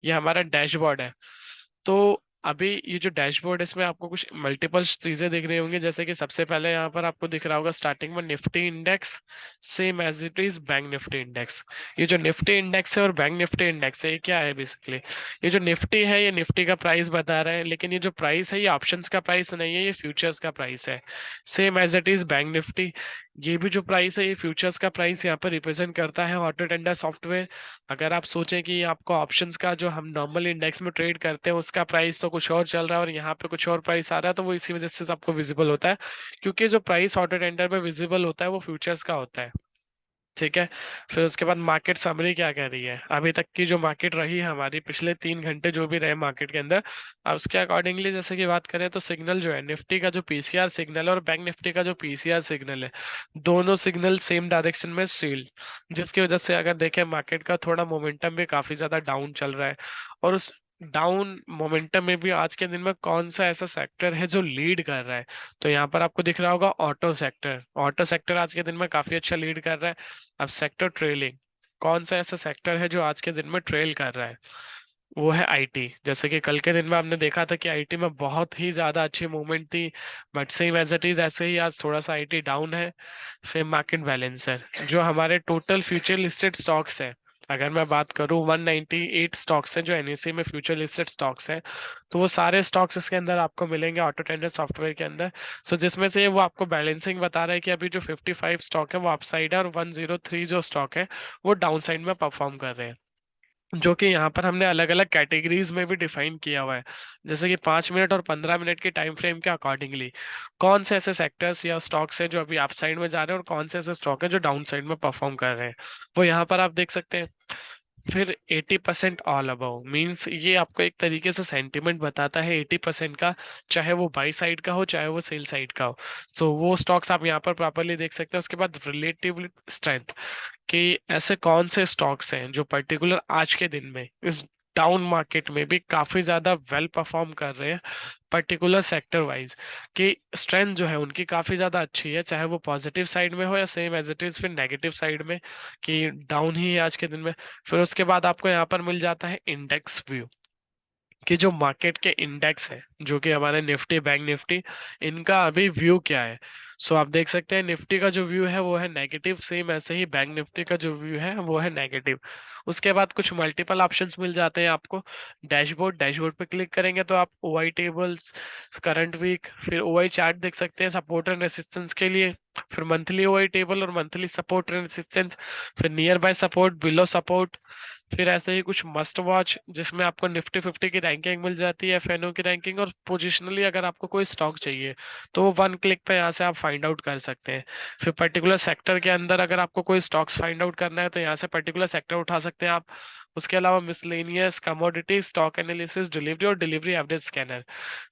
ये हमारा डैशबोर्ड है। तो अभी ये जो डैशबोर्ड है इसमें आपको कुछ मल्टीपल चीजें दिख रही होंगी, जैसे कि सबसे पहले यहाँ पर आपको दिख रहा होगा स्टार्टिंग में Nifty index, same as it is bank Nifty index. ये जो निफ्टी इंडेक्स है और बैंक निफ्टी इंडेक्स है, ये क्या है बेसिकली? ये जो निफ्टी है ये निफ्टी का प्राइस बता रहा है, लेकिन ये जो प्राइस है ये ऑप्शंस का प्राइस नहीं है, ये फ्यूचर्स का प्राइस है। Same as it is bank Nifty, ये भी जो प्राइस है ये फ्यूचर्स का प्राइस यहाँ पर रिप्रेजेंट करता है ऑटो टेंडर सॉफ्टवेयर। अगर आप सोचें कि आपको ऑप्शंस का जो हम नॉर्मल इंडेक्स में ट्रेड करते हैं उसका प्राइस तो कुछ और चल रहा है और यहाँ पे कुछ और प्राइस आ रहा है, तो वो इसी वजह से आपको विजिबल होता है, क्योंकि जो प्राइस ऑटो टेंडर में विजिबल होता है वो फ्यूचर्स का होता है। ठीक है। फिर उसके बाद मार्केट समरी क्या कह रही है, अभी तक की जो मार्केट रही है हमारी, पिछले 3 घंटे जो भी रहे मार्केट के अंदर, अब उसके अकॉर्डिंगली जैसे कि बात करें तो सिग्नल जो है निफ्टी का जो पीसीआर सिग्नल है और बैंक निफ्टी का जो पीसीआर सिग्नल है, दोनों सिग्नल सेम डायरेक्शन में सील्ड, जिसकी वजह से अगर देखें मार्केट का थोड़ा मोमेंटम भी काफी ज्यादा डाउन चल रहा है। और उस डाउन मोमेंटम में भी आज के दिन में कौन सा ऐसा सेक्टर है जो लीड कर रहा है? तो यहाँ पर आपको दिख रहा होगा ऑटो सेक्टर। ऑटो सेक्टर आज के दिन में काफी अच्छा लीड कर रहा है। अब सेक्टर ट्रेलिंग, कौन सा ऐसा सेक्टर है जो आज के दिन में ट्रेल कर रहा है? वो है आईटी। जैसे कि कल के दिन में आपने देखा था कि आईटी में बहुत ही ज्यादा अच्छी मूवमेंट थी, but same as it is ऐसे ही आज थोड़ा सा आईटी डाउन है। फिर मार्केट बैलेंसर, जो हमारे टोटल फ्यूचर लिस्टेड स्टॉक्स है, अगर मैं बात करूं 198 स्टॉक्स हैं जो एनएससी में फ्यूचर लिस्टेड स्टॉक्स हैं, तो वो सारे स्टॉक्स इसके अंदर आपको मिलेंगे ऑटो टेंडर सॉफ्टवेयर के अंदर। सो जिसमें से वो आपको बैलेंसिंग बता रहा है कि अभी जो 55 स्टॉक है वो अपसाइड है और 103 जो स्टॉक है वो डाउन साइड में परफॉर्म कर रहे हैं, जो कि यहाँ पर हमने अलग अलग कैटेगरीज में भी डिफाइन किया हुआ है, जैसे कि 5 मिनट और 15 मिनट के टाइम फ्रेम के अकॉर्डिंगली कौन से ऐसे सेक्टर्स या स्टॉक्स हैं जो अभी अप साइड में जा रहे हैं और कौन से ऐसे स्टॉक है जो डाउन साइड में परफॉर्म कर रहे हैं, वो यहाँ पर आप देख सकते हैं। फिर 80% ऑल अबव मीन्स ये आपको एक तरीके से सेंटिमेंट बताता है 80% का, चाहे वो बाई साइड का हो चाहे वो सेल साइड का हो। सो वो स्टॉक्स आप यहाँ पर प्रॉपरली देख सकते हैं। उसके बाद रिलेटिव स्ट्रेंथ, कि ऐसे कौन से स्टॉक्स हैं जो पर्टिकुलर आज के दिन में इस डाउन मार्केट में भी काफी ज्यादा वेल परफॉर्म कर रहे हैं, पर्टिकुलर सेक्टर वाइज, कि स्ट्रेंथ जो है उनकी काफी ज्यादा अच्छी है, चाहे वो पॉजिटिव साइड में हो या सेम एज इट इज फिर नेगेटिव साइड में, कि डाउन ही है आज के दिन में। फिर उसके बाद आपको यहाँ पर मिल जाता है इंडेक्स व्यू, कि जो मार्केट के इंडेक्स है जो कि हमारे निफ्टी बैंक निफ्टी, इनका अभी व्यू क्या है। सो आप देख सकते हैं निफ्टी का जो व्यू है वो है नेगेटिव, सेम ऐसे ही बैंक निफ्टी का जो व्यू है वो है नेगेटिव। उसके बाद कुछ मल्टीपल ऑप्शंस मिल जाते हैं आपको। डैशबोर्ड, डैशबोर्ड पे क्लिक करेंगे तो आप ओआई टेबल्स, करंट वीक, फिर ओआई चार्ट देख सकते हैं सपोर्ट एंड रेसिस्टेंस के लिए, फिर मंथली ओआई टेबल और मंथली सपोर्ट एंड रेसिस्टेंस, फिर near by support, below support, फिर ऐसे ही कुछ मस्ट वॉच जिसमें आपको निफ्टी 50 की रैंकिंग मिल जाती है, एफएनओ की रैंकिंग, और पोजिशनली अगर आपको कोई स्टॉक चाहिए तो वो 1 क्लिक पे यहाँ से आप फाइंड आउट कर सकते हैं। फिर पर्टिकुलर सेक्टर के अंदर अगर आपको कोई स्टॉक्स फाइंड आउट करना है तो यहाँ से पर्टिकुलर सेक्टर उठा सकते हैं आप। उसके अलावा miscellaneous, commodity, stock analysis, delivery और डिलीवरी एवरेज स्कैनर।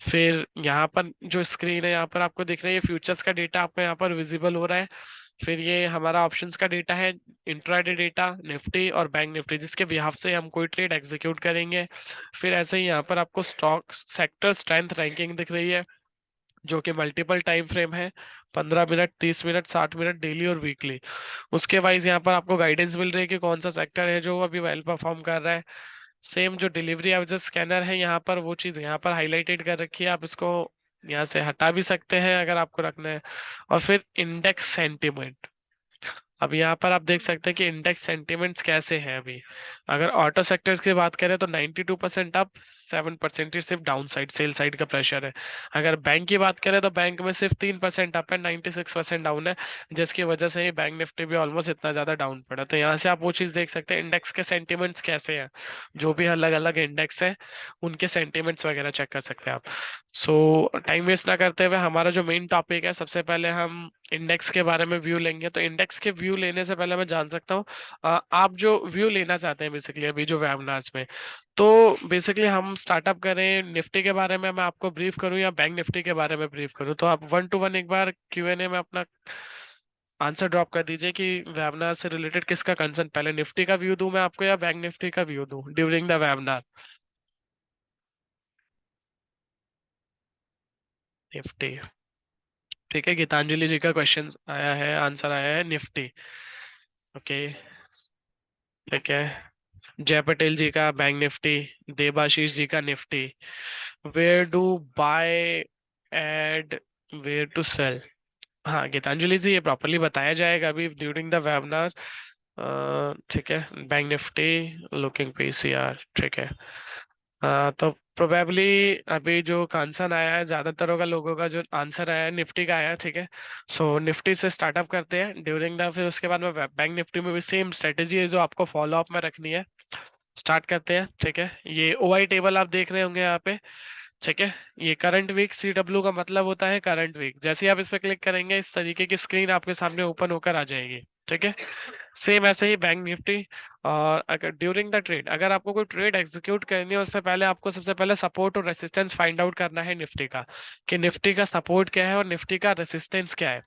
फिर यहाँ पर जो स्क्रीन है यहाँ पर आपको दिख रही है फ्यूचर्स का डेटा आपको यहाँ पर विजिबल हो रहा है। फिर ये हमारा ऑप्शंस का डेटा है, इंट्राडे डेटा निफ्टी और बैंक निफ्टी, जिसके बिहाफ से हम कोई ट्रेड एग्जीक्यूट करेंगे। फिर ऐसे ही यहाँ पर आपको स्टॉक सेक्टर स्ट्रेंथ रैंकिंग दिख रही है, जो कि मल्टीपल टाइम फ्रेम है, 15 मिनट, 30 मिनट, 60 मिनट, डेली और वीकली। उसके वाइज यहाँ पर आपको गाइडेंस मिल रही है कि कौन सा सेक्टर है जो अभी वेल परफॉर्म कर रहा है। सेम जो डिलीवरी एवरेज स्कैनर है यहाँ पर वो चीज़ यहाँ पर हाईलाइटेड कर रखी है, आप इसको यहाँ से हटा भी सकते हैं अगर आपको रखना है। और फिर इंडेक्स सेंटिमेंट, अब यहाँ पर आप देख सकते हैं कि इंडेक्स सेंटिमेंट्स कैसे हैं अभी। अगर ऑटो सेक्टर्स की बात करें तो 92% अप, 7% ही सिर्फ डाउन साइड सेल साइड का प्रेशर है। अगर बैंक की बात करें तो बैंक में सिर्फ 3% अप है, 96% डाउन है, जिसकी वजह से ही बैंक निफ्टी भी ऑलमोस्ट इतना ज्यादा डाउन पड़ा। तो यहाँ से आप वो चीज देख सकते हैं इंडेक्स के सेंटिमेंट्स कैसे हैं, जो भी अलग अलग इंडेक्स है उनके सेंटिमेंट्स वगैरह चेक कर सकते हैं आप। सो टाइम वेस्ट ना करते हुए हमारा जो मेन टॉपिक है, सबसे पहले हम इंडेक्स के बारे में व्यू लेंगे। तो इंडेक्स के व्यू लेने से पहले मैं जान सकता हूँ आप जो व्यू लेना चाहते हैं बेसिकली अभी जो वेबनार्स में, तो बेसिकली हम स्टार्टअप करें निफ्टी के बारे में मैं आपको ब्रीफ करूं या बैंक निफ्टी के बारे में ब्रीफ करूं? तो आप 1 to 1 एक बार क्यूएनए में अपना आंसर ड्रॉप कर दीजिए कि वेबनार से रिलेटेड किसका कंसर्न, पहले निफ्टी का व्यू दूं मैं आपको या बैंक निफ्टी का व्यू दूं ड्यूरिंग द वेबनार? निफ्टी। ठीक है, गीतांजलि जी का क्वेश्चन आया है, आंसर आया है निफ्टी। ओके। ठीक है। जय पटेल जी का बैंक निफ्टी, देबाशीष जी का Nifty. Where to buy and, where to sell. हाँ गीतांजलि जी, ये प्रॉपरली बताया जाएगा अभी ड्यूरिंग द वेबिनार। ठीक है, बैंक निफ्टी लुकिंग पीसीआर, ठीक है। तो प्रोबेबली अभी जो आंसर आया है, ज्यादातर होगा लोगों का जो आंसर आया है निफ्टी का आया है, ठीक है। सो निफ्टी से स्टार्टअप करते हैं ड्यूरिंग द, फिर उसके बाद में बैंक निफ्टी में भी सेम स्ट्रेटेजी है जो आपको फॉलो अप में रखनी है। स्टार्ट करते हैं, ठीक है। ये ओआई टेबल आप देख रहे होंगे यहाँ पे, ठीक है। ये करंट वीक, CW का मतलब होता है करंट वीक। जैसे ही आप इस पर क्लिक करेंगे इस तरीके की स्क्रीन आपके सामने ओपन होकर आ जाएगी, ठीक है। सेम ऐसे ही बैंक निफ्टी। और अगर ड्यूरिंग द ट्रेड, अगर आपको कोई ट्रेड एग्जीक्यूट करनी है उससे पहले आपको सबसे पहले सपोर्ट और रेसिस्टेंस फाइंड आउट करना है निफ्टी का, कि निफ्टी का सपोर्ट क्या है और निफ्टी का रेसिस्टेंस क्या है।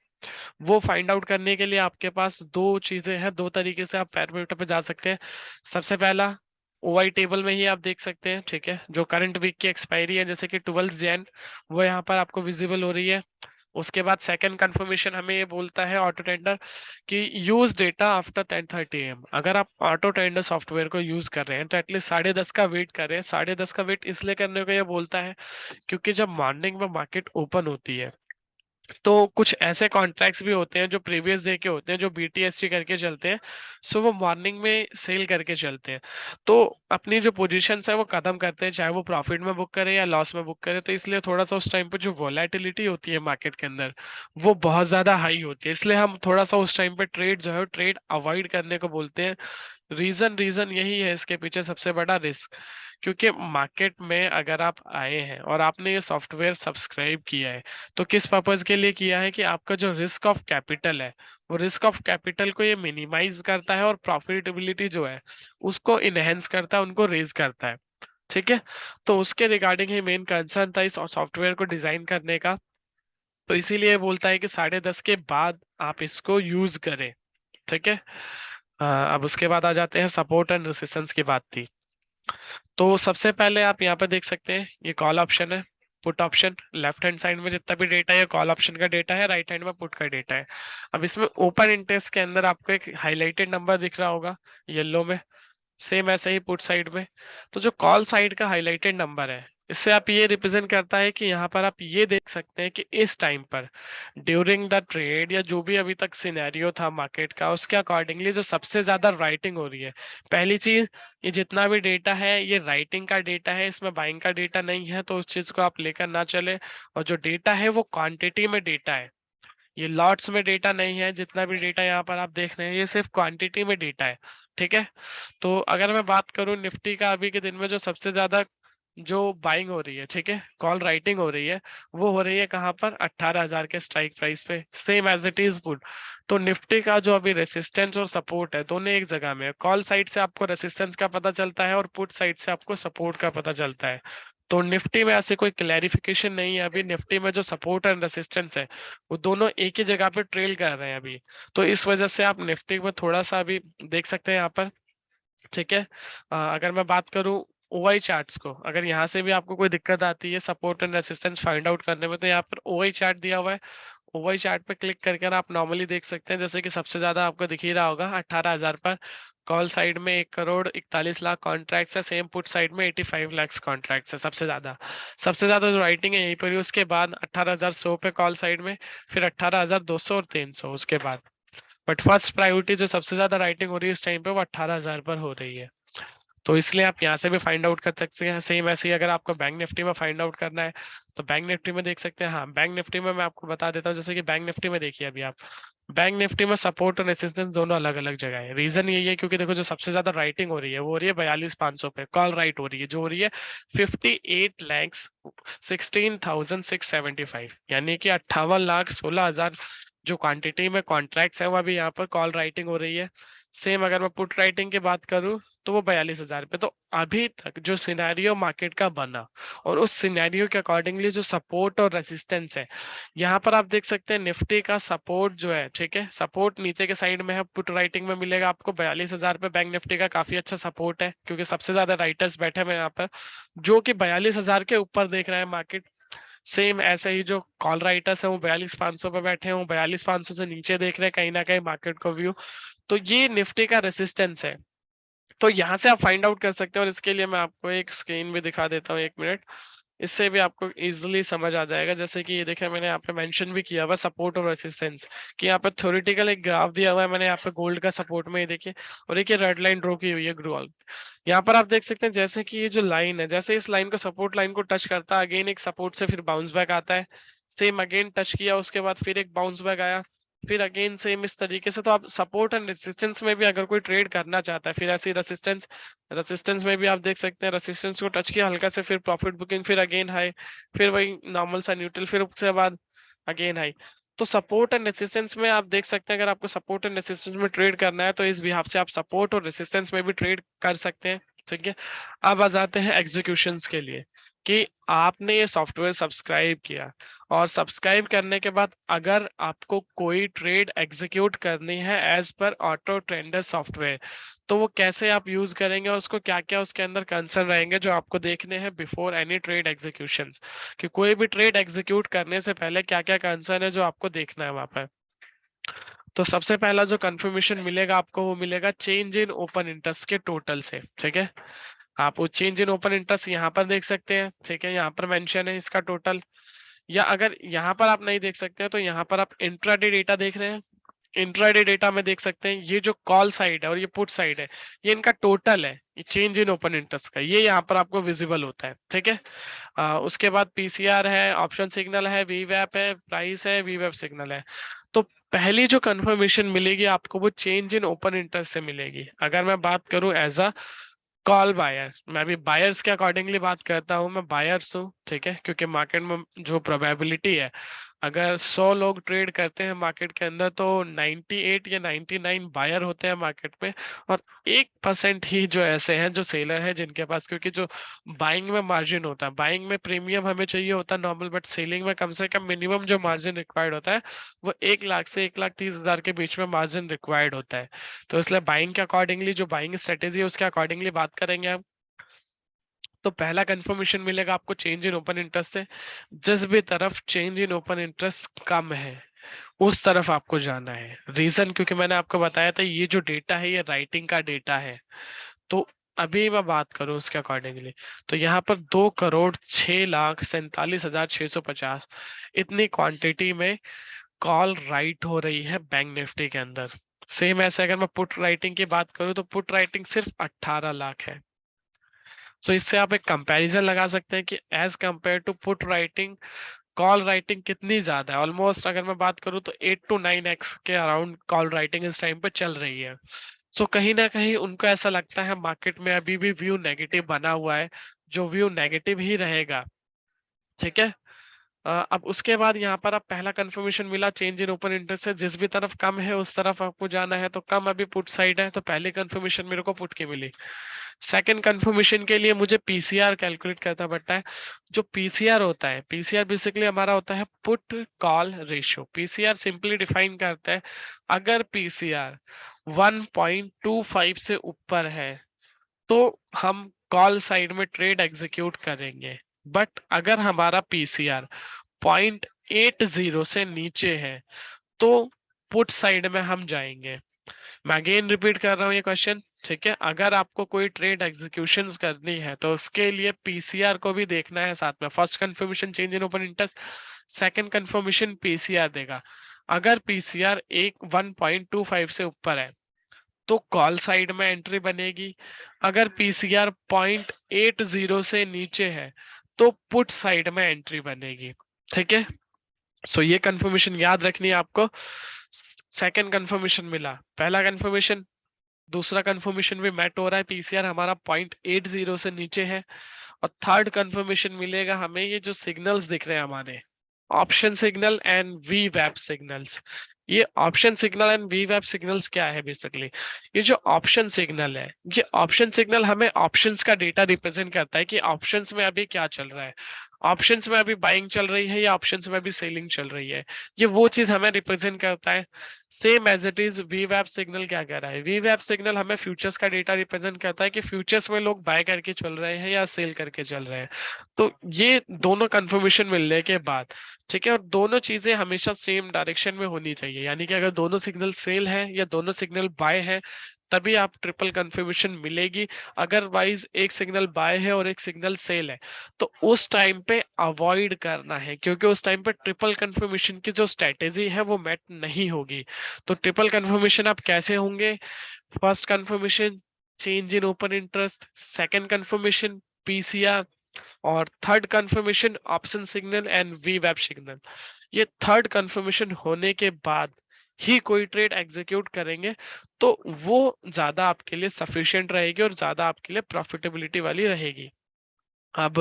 वो फाइंड आउट करने के लिए आपके पास दो चीजें हैं, दो तरीके से आप पैरामीटर पे जा सकते हैं। सबसे पहला, ओआई टेबल में ही आप देख सकते हैं, ठीक है। जो करंट वीक की एक्सपायरी है जैसे कि 12 जैन, वो यहाँ पर आपको विजिबल हो रही है। उसके बाद सेकंड कंफर्मेशन हमें ये बोलता है ऑटो टेंडर कि यूज डेटा आफ्टर 10:30 AM। अगर आप ऑटो टेंडर सॉफ्टवेयर को यूज कर रहे हैं तो एटलीस्ट 10:30 का वेट करें। 10:30 का वेट इसलिए करने को ये बोलता है क्योंकि जब मॉर्निंग में मार्केट ओपन होती है तो कुछ ऐसे कॉन्ट्रैक्ट्स भी होते हैं जो प्रीवियस डे के होते हैं, जो BTSC करके चलते हैं। सो वो मॉर्निंग में सेल करके चलते हैं। तो अपनी जो पोजीशंस है वो खत्म करते हैं, चाहे वो प्रॉफिट में बुक करें या लॉस में बुक करें। तो इसलिए थोड़ा सा उस टाइम पे जो वोलेटिलिटी होती है मार्केट के अंदर, वो बहुत ज्यादा हाई होती है। इसलिए हम थोड़ा सा उस टाइम पे ट्रेड जो है ट्रेड अवॉइड करने को बोलते हैं। रीजन रीजन यही है इसके पीछे सबसे बड़ा रिस्क। क्योंकि मार्केट में अगर आप आए हैं और आपने ये सॉफ्टवेयर सब्सक्राइब किया है तो किस पर्पज के लिए किया है, कि आपका जो रिस्क ऑफ कैपिटल है वो रिस्क ऑफ कैपिटल को ये मिनिमाइज करता है और प्रॉफिटेबिलिटी जो है उसको इनहेंस करता है, उनको रेज करता है, ठीक है। तो उसके रिगार्डिंग ही मेन कंसर्न था इस सॉफ्टवेयर को डिजाइन करने का। तो इसीलिए बोलता है कि 10:30 के बाद आप इसको यूज करें, ठीक है। अब उसके बाद आ जाते हैं सपोर्ट एंड रेसिस्टेंस की बात थी। तो सबसे पहले आप यहाँ पे देख सकते हैं ये कॉल ऑप्शन है, put option. Left hand side में जितना भी डेटा है कॉल ऑप्शन का डेटा है, राइट हैंड में पुट का डेटा है। अब इसमें ओपन इंटरेस्ट के अंदर आपको एक हाईलाइटेड नंबर दिख रहा होगा येलो में, सेम ऐसे ही पुट साइड में। तो जो कॉल साइड का हाईलाइटेड नंबर है, इससे आप ये रिप्रेजेंट करता है कि यहाँ पर आप ये देख सकते हैं कि इस टाइम पर ड्यूरिंग द ट्रेड या जो भी अभी तक सिनेरियो था मार्केट का, उसके अकॉर्डिंगली जो सबसे ज्यादा राइटिंग हो रही है। पहली चीज, ये जितना भी डेटा है ये राइटिंग का डेटा है, इसमें बाइंग का डेटा नहीं है, तो उस चीज को आप लेकर ना चले। और जो डेटा है वो क्वांटिटी में डेटा है, ये लॉट्स में डेटा नहीं है। जितना भी डेटा यहाँ पर आप देख रहे हैं ये सिर्फ क्वांटिटी में डेटा है, ठीक है। तो अगर मैं बात करूं निफ्टी का, अभी के दिन में जो सबसे ज्यादा जो बाइंग हो रही है, ठीक है, कॉल राइटिंग हो रही है, वो हो रही है कहाँ पर, 18,000 के स्ट्राइक प्राइस पे, same as it is put. तो निफ्टी का जो अभी रेसिस्टेंस और सपोर्ट है दोनों एक जगह में है। कॉल साइड से आपको रेसिस्टेंस का पता चलता है और पुट साइड से आपको सपोर्ट का पता चलता है। तो निफ्टी में ऐसे कोई क्लैरिफिकेशन नहीं है अभी। निफ्टी में जो सपोर्ट एंड रेसिस्टेंस है वो दोनों एक ही जगह पे ट्रेल कर रहे हैं अभी। तो इस वजह से आप निफ्टी में थोड़ा सा अभी देख सकते हैं यहाँ पर, ठीक है। अगर मैं बात करूं ओआई चार्ट्स को, अगर यहाँ से भी आपको कोई दिक्कत आती है support and resistance find out करने में, तो यहाँ पर ओआई चार्ट दिया हुआ है। ओआई चार्ट पे क्लिक करके आप नॉर्मली देख सकते हैं, जैसे कि सबसे ज्यादा आपको दिख ही रहा होगा 18,000 पर। कॉल साइड में 1,41,00,000 कॉन्ट्रैक्ट्स है, सेम पुट साइड में 85 लाख कॉन्ट्रैक्ट्स है। सबसे ज्यादा जो राइटिंग है यहीं पर ही। उसके बाद 18,100 पे कॉल साइड में, फिर 18,200 और 300 उसके बाद। बट फर्स्ट प्रायोरिटी जो सबसे ज्यादा राइटिंग हो रही है इस टाइम पे वो 18,000 पर हो रही है। तो इसलिए आप यहाँ से भी फाइंड आउट कर सकते हैं। सेम ऐसे ही अगर आपको बैंक निफ्टी में फाइंड आउट करना है तो बैंक निफ्टी में देख सकते हैं। हाँ, बैंक निफ्टी में मैं आपको बता देता हूँ, जैसे कि बैंक निफ्टी में देखिए अभी आप, बैंक निफ्टी में सपोर्ट और रेसिस्टेंस दोनों अलग अलग जगह है। रीजन यही है क्योंकि देखो जो सबसे ज्यादा राइटिंग हो रही है वो हो रही है 42,500 पे, कॉल राइट हो रही है जो हो रही है 58,16,675, यानी कि 58,16,000 जो क्वांटिटी में कॉन्ट्रैक्ट्स है वो अभी यहाँ पर कॉल राइटिंग हो रही है। सेम अगर मैं पुट राइटिंग की बात करूं तो वो 42,000 पे। तो अभी तक जो सिनेरियो मार्केट का बना और उस सिनेरियो के अकॉर्डिंगली जो सपोर्ट और रेसिस्टेंस है, यहाँ पर आप देख सकते हैं निफ्टी का सपोर्ट जो है, ठीक है, सपोर्ट नीचे के साइड में है, पुट राइटिंग में मिलेगा आपको 42,000 पे। बैंक निफ्टी का काफी अच्छा सपोर्ट है क्योंकि सबसे ज्यादा राइटर्स बैठे हुए हैं यहाँ पर, जो कि 42,000 के ऊपर देख रहा है मार्केट। सेम ऐसे ही जो कॉल राइटर्स है वो 42,500 पे बैठे हैं, वो 42,500 से नीचे देख रहे हैं कहीं ना कहीं मार्केट को व्यू। तो ये निफ्टी का रेसिस्टेंस है। तो यहाँ से आप फाइंड आउट कर सकते हैं, और इसके लिए मैं आपको एक स्क्रीन भी दिखा देता हूँ, 1 मिनट। इससे भी आपको इजीली समझ आ जाएगा। जैसे कि ये देखिए, मैंने यहाँ पे मेंशन भी किया हुआ सपोर्ट और रेसिस्टेंस, कि यहाँ पे थ्योरेटिकल एक ग्राफ दिया हुआ है मैंने यहाँ पे गोल्ड का सपोर्ट में, ये देखिए, और एक ये रेड लाइन ड्रॉ की हुई है ग्रोल। यहाँ पर आप देख सकते हैं जैसे कि ये जो लाइन है, जैसे इस लाइन को सपोर्ट लाइन को टच करता है, अगेन एक सपोर्ट से फिर बाउंस बैक आता है, सेम अगेन टच किया, उसके बाद फिर एक बाउंस बैक आया, फिर अगेन सेम इस तरीके से। तो आप सपोर्ट एंड रेसिस्टेंस में भी अगर कोई ट्रेड करना चाहता है, फिर ऐसी रेसिस्टेंस रेसिस्टेंस में भी आप देख सकते हैं, रेसिस्टेंस को टच किया हल्का से, फिर प्रॉफिट बुकिंग, फिर अगेन हाई, फिर वही नॉर्मल सा न्यूट्रल, फिर उसके बाद अगेन हाई। तो सपोर्ट एंड रेसिस्टेंस में आप देख सकते हैं, अगर आपको सपोर्ट एंड रेसिस्टेंस में ट्रेड करना है तो इस बिहाफ से आप सपोर्ट और रेसिस्टेंस में भी ट्रेड कर सकते हैं। ठीक है, अब आ जाते हैं एग्जीक्यूशंस के लिए, कि आपने ये सॉफ्टवेयर सब्सक्राइब किया, और सब्सक्राइब करने के बाद अगर आपको कोई ट्रेड एग्जीक्यूट करनी है as per auto trender software, तो वो कैसे आप यूज करेंगे, और उसको क्या क्या उसके अंदर कंसर्न रहेंगे जो आपको देखने हैं बिफोर एनी ट्रेड एग्जीक्यूशंस, कि कोई भी ट्रेड एग्जीक्यूट करने से पहले क्या क्या कंसर्न है जो आपको देखना है वहां पर। तो सबसे पहला जो कंफर्मेशन मिलेगा आपको, वो मिलेगा चेंज इन ओपन इंटरेस्ट के टोटल से। ठीक है, आप वो चेंज इन ओपन इंटरेस्ट यहाँ पर देख सकते हैं। ठीक है, यहाँ पर मेंशन है इसका टोटल, या अगर यहाँ पर आप नहीं देख सकते हैं तो यहाँ पर आप इंट्राडे डेटा देख रहे हैं, इंट्राडे डेटा में देख सकते हैं ये जो कॉल साइड है और ये पुट साइड है, ये इनका टोटल है, ये चेंज इन ओपन इंटरेस्ट का, ये यहाँ पर आपको विजिबल होता है। ठीक है, उसके बाद पीसीआर है, ऑप्शन सिग्नल है, वीवैप है, प्राइस है, वीवैप सिग्नल है। तो पहली जो कंफर्मेशन मिलेगी आपको वो चेंज इन ओपन इंटरेस्ट से मिलेगी। अगर मैं बात करूं एज अ कॉल बायर, मैं भी बायर्स के अकॉर्डिंगली बात करता हूँ, मैं बायर्स हूँ। ठीक है, क्योंकि मार्केट में जो प्रोबेबिलिटी है, अगर 100 लोग ट्रेड करते हैं मार्केट के अंदर, तो 98 या 99 बायर होते हैं मार्केट में, और 1% ही जो ऐसे हैं जो सेलर हैं जिनके पास, क्योंकि जो बाइंग में मार्जिन होता है, बाइंग में प्रीमियम हमें चाहिए होता है नॉर्मल, बट सेलिंग में कम से कम मिनिमम जो मार्जिन रिक्वायर्ड होता है वो 1 लाख से 1,30,000 के बीच में मार्जिन रिक्वायर्ड होता है। तो इसलिए बाइंग के अकॉर्डिंगली जो बाइंग स्ट्रेटेजी है उसके अकॉर्डिंगली बात करेंगे हम। तो पहला कंफर्मेशन मिलेगा आपको चेंज इन ओपन इंटरेस्ट से, जिस भी तरफ चेंज इन ओपन इंटरेस्ट कम है उस तरफ आपको जाना है। रीजन, क्योंकि मैंने आपको बताया था ये जो डेटा है ये राइटिंग का डेटा है। तो अभी मैं बात करूं उसके अकॉर्डिंगली, तो यहाँ पर 2,06,47,650 इतनी क्वांटिटी में कॉल राइट हो रही है बैंक निफ्टी के अंदर। सेम ऐसे अगर मैं पुट राइटिंग की बात करूं तो पुट राइटिंग सिर्फ 18 लाख है। तो इससे आप एक कंपैरिजन लगा सकते हैं कि as compare to put writing, call writing कितनी ज्यादा है। ऑलमोस्ट अगर मैं बात करूं तो 8 to 9x के अराउंड कॉल राइटिंग इस टाइम पे चल रही है। सो कहीं ना कहीं उनको ऐसा लगता है मार्केट में अभी भी व्यू नेगेटिव बना हुआ है, जो व्यू नेगेटिव ही रहेगा। ठीक है, अब उसके बाद यहाँ पर आप पहला कंफर्मेशन मिला चेंज इन ओपन इंटरेस्ट से, जिस भी तरफ कम है उस तरफ आपको जाना है, तो कम अभी पुट साइड है, तो पहली कंफर्मेशन मेरे को पुट की मिली। सेकंड कंफर्मेशन के लिए मुझे पीसीआर कैलकुलेट करना पड़ता है। जो पीसीआर होता है, पीसीआर बेसिकली हमारा होता है put call ratio. PCR simply define करता है, अगर पीसीआर 1.25 से ऊपर है तो हम कॉल साइड में ट्रेड एग्जीक्यूट करेंगे, बट अगर हमारा पीसीआर 0.80 से नीचे है तो पुट साइड में हम जाएंगे। मैं अगेन रिपीट कर रहा हूँ ये क्वेश्चन। ठीक है, अगर आपको कोई ट्रेड एग्जीक्यूशन करनी है तो उसके लिए पीसीआर को भी देखना है साथ में। First confirmation change in open interest, second confirmation PCR देगा। अगर पीसीआर 1.25 से ऊपर है तो कॉल साइड में एंट्री बनेगी। अगर पीसीआर 0.80 से नीचे है तो पुट साइड में एंट्री बनेगी। ठीक है, सो ये कंफर्मेशन याद रखनी है आपको। सेकंड कंफर्मेशन मिला, पहला कंफर्मेशन, दूसरा कंफर्मेशन भी मैट हो रहा है, पीसीआर हमारा 0.80 से नीचे है। और थर्ड कंफर्मेशन मिलेगा हमें, ये जो सिग्नल्स दिख रहे हैं हमारे, ऑप्शन सिग्नल एंड वी वेब सिग्नल्स। ये ऑप्शन सिग्नल एंड वी वेब सिग्नल्स क्या है बेसिकली? ये जो ऑप्शन सिग्नल है, ये ऑप्शन सिग्नल हमें ऑप्शंस का डेटा रिप्रेजेंट करता है कि ऑप्शंस में अभी क्या चल रहा है, ऑप्शंस में अभी बाइंग चल रही है या ऑप्शंस में अभी सेलिंग चल रही है, ये वो चीज हमें रिप्रेजेंट करता है। Same as it is V web signal क्या कह रहा है? वी वेब सिग्नल हमें फ्यूचर्स का डेटा रिप्रेजेंट करता है कि फ्यूचर्स में लोग बाय करके चल रहे हैं या सेल करके चल रहे हैं। तो ये दोनों कंफर्मेशन मिलने के बाद, ठीक है, और दोनों चीजें हमेशा सेम डायरेक्शन में होनी चाहिए, यानी कि अगर दोनों सिग्नल सेल है या दोनों सिग्नल बाय है तभी आप ट्रिपल कंफर्मेशन मिलेगी। अगरवाइज एक सिग्नल बाय है और एक सिग्नल सेल है, तो उस टाइम पे अवॉइड करना है, क्योंकि उस टाइम पे ट्रिपल कंफर्मेशन की जो स्ट्रेटेजी है वो मैट नहीं होगी। तो ट्रिपल कंफर्मेशन आप कैसे होंगे? First confirmation change in open interest, second confirmation PCR, और third confirmation option signal and वीवैप सिग्नल। ये थर्ड कंफर्मेशन होने के बाद ही कोई ट्रेड एग्जीक्यूट करेंगे, तो वो ज्यादा आपके लिए सफिशिएंट रहेगी और ज्यादा आपके लिए प्रॉफिटेबिलिटी वाली रहेगी। अब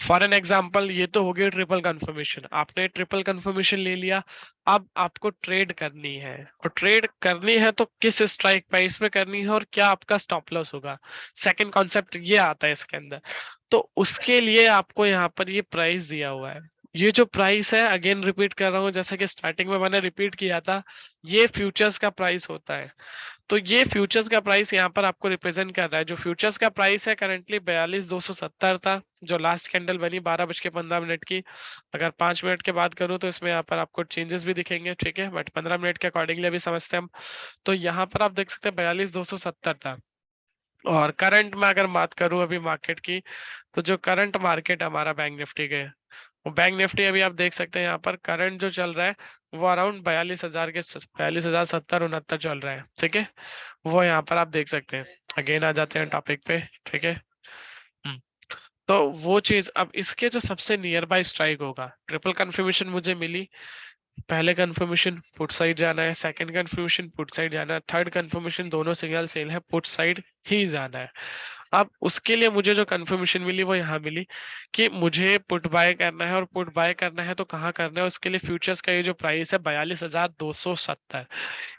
फॉर एन एग्जांपल, ये तो हो गई ट्रिपल कंफर्मेशन, आपने ट्रिपल कंफर्मेशन ले लिया। अब आपको ट्रेड करनी है, और ट्रेड करनी है तो किस स्ट्राइक प्राइस में करनी है और क्या आपका स्टॉप लॉस होगा, सेकंड कॉन्सेप्ट ये आता है इसके अंदर। तो उसके लिए आपको यहाँ पर ये प्राइस दिया हुआ है। ये जो प्राइस है, अगेन रिपीट कर रहा हूँ, जैसा कि स्टार्टिंग में मैंने रिपीट किया था, ये फ्यूचर्स का प्राइस होता है। तो ये फ्यूचर्स का प्राइस यहाँ पर आपको रिप्रेजेंट कर रहा है। जो फ्यूचर्स का प्राइस है करंटली 42,270 था, जो लास्ट कैंडल बनी 12:15 की। अगर 5 मिनट के बाद करूँ तो इसमें यहाँ पर आपको चेंजेस भी दिखेंगे, ठीक है, बट 15 मिनट के अकॉर्डिंगली अभी समझते हैं हम। तो यहाँ पर आप देख सकते हैं 42,270 था। और करंट में अगर बात करूं अभी मार्केट की, तो जो करंट मार्केट है हमारा बैंक निफ्टी के, वो बैंक निफ्टी अभी आप देख सकते हैं यहाँ पर करंट जो चल रहा है वो अराउंड 42,000 के 42,070-69 चल रहा है, ठीक है। वो यहाँ पर आप देख सकते हैं। अगेन आ जाते हैं टॉपिक पे, ठीक है। हम्म, तो वो चीज, अब इसके जो सबसे नियर बाय स्ट्राइक होगा, ट्रिपल कंफर्मेशन मुझे मिली, पहले कंफर्मेशन पुट साइड जाना है, सेकंड कंफर्मेशन पुट साइड जाना है, थर्ड कंफर्मेशन दोनों सिग्नल सेल है, पुट साइड ही जाना है। अब उसके लिए मुझे जो कंफर्मेशन मिली वो यहाँ मिली कि मुझे पुट बाय करना है, और पुट बाय करना है तो कहाँ करना है, उसके लिए फ्यूचर्स का ये जो प्राइस है 42,270,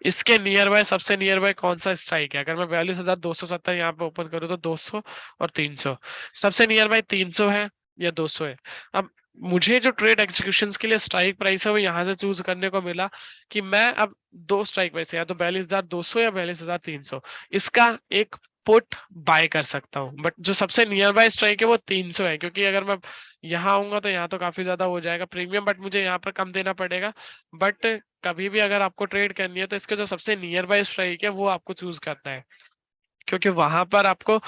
इसके नियर बाय सबसे नियर बाय कौन सा स्ट्राइक है? अगर मैं 42,270 यहाँ पे ओपन करूँ तो 200 और 300, सबसे नियर बाय 300 है या 200 है। अब मुझे जो ट्रेड एग्जीक्यूशन के लिए स्ट्राइक प्राइस है वो यहाँ से चूज करने को मिला कि मैं अब दो स्ट्राइक प्राइस है, या तो 42,200 या 42,300, इसका एक पुट बाय कर सकता हूँ। बट जो सबसे नियर बाय स्ट्राइक है वो 300 है, क्योंकि अगर मैं यहाँ आऊंगा तो यहाँ तो काफी ज्यादा हो जाएगा प्रीमियम, बट मुझे यहाँ पर कम देना पड़ेगा। बट कभी भी अगर आपको ट्रेड करनी है तो इसके जो सबसे नियर बाय स्ट्राइक है वो आपको चूज करना है, क्योंकि वहां पर आपको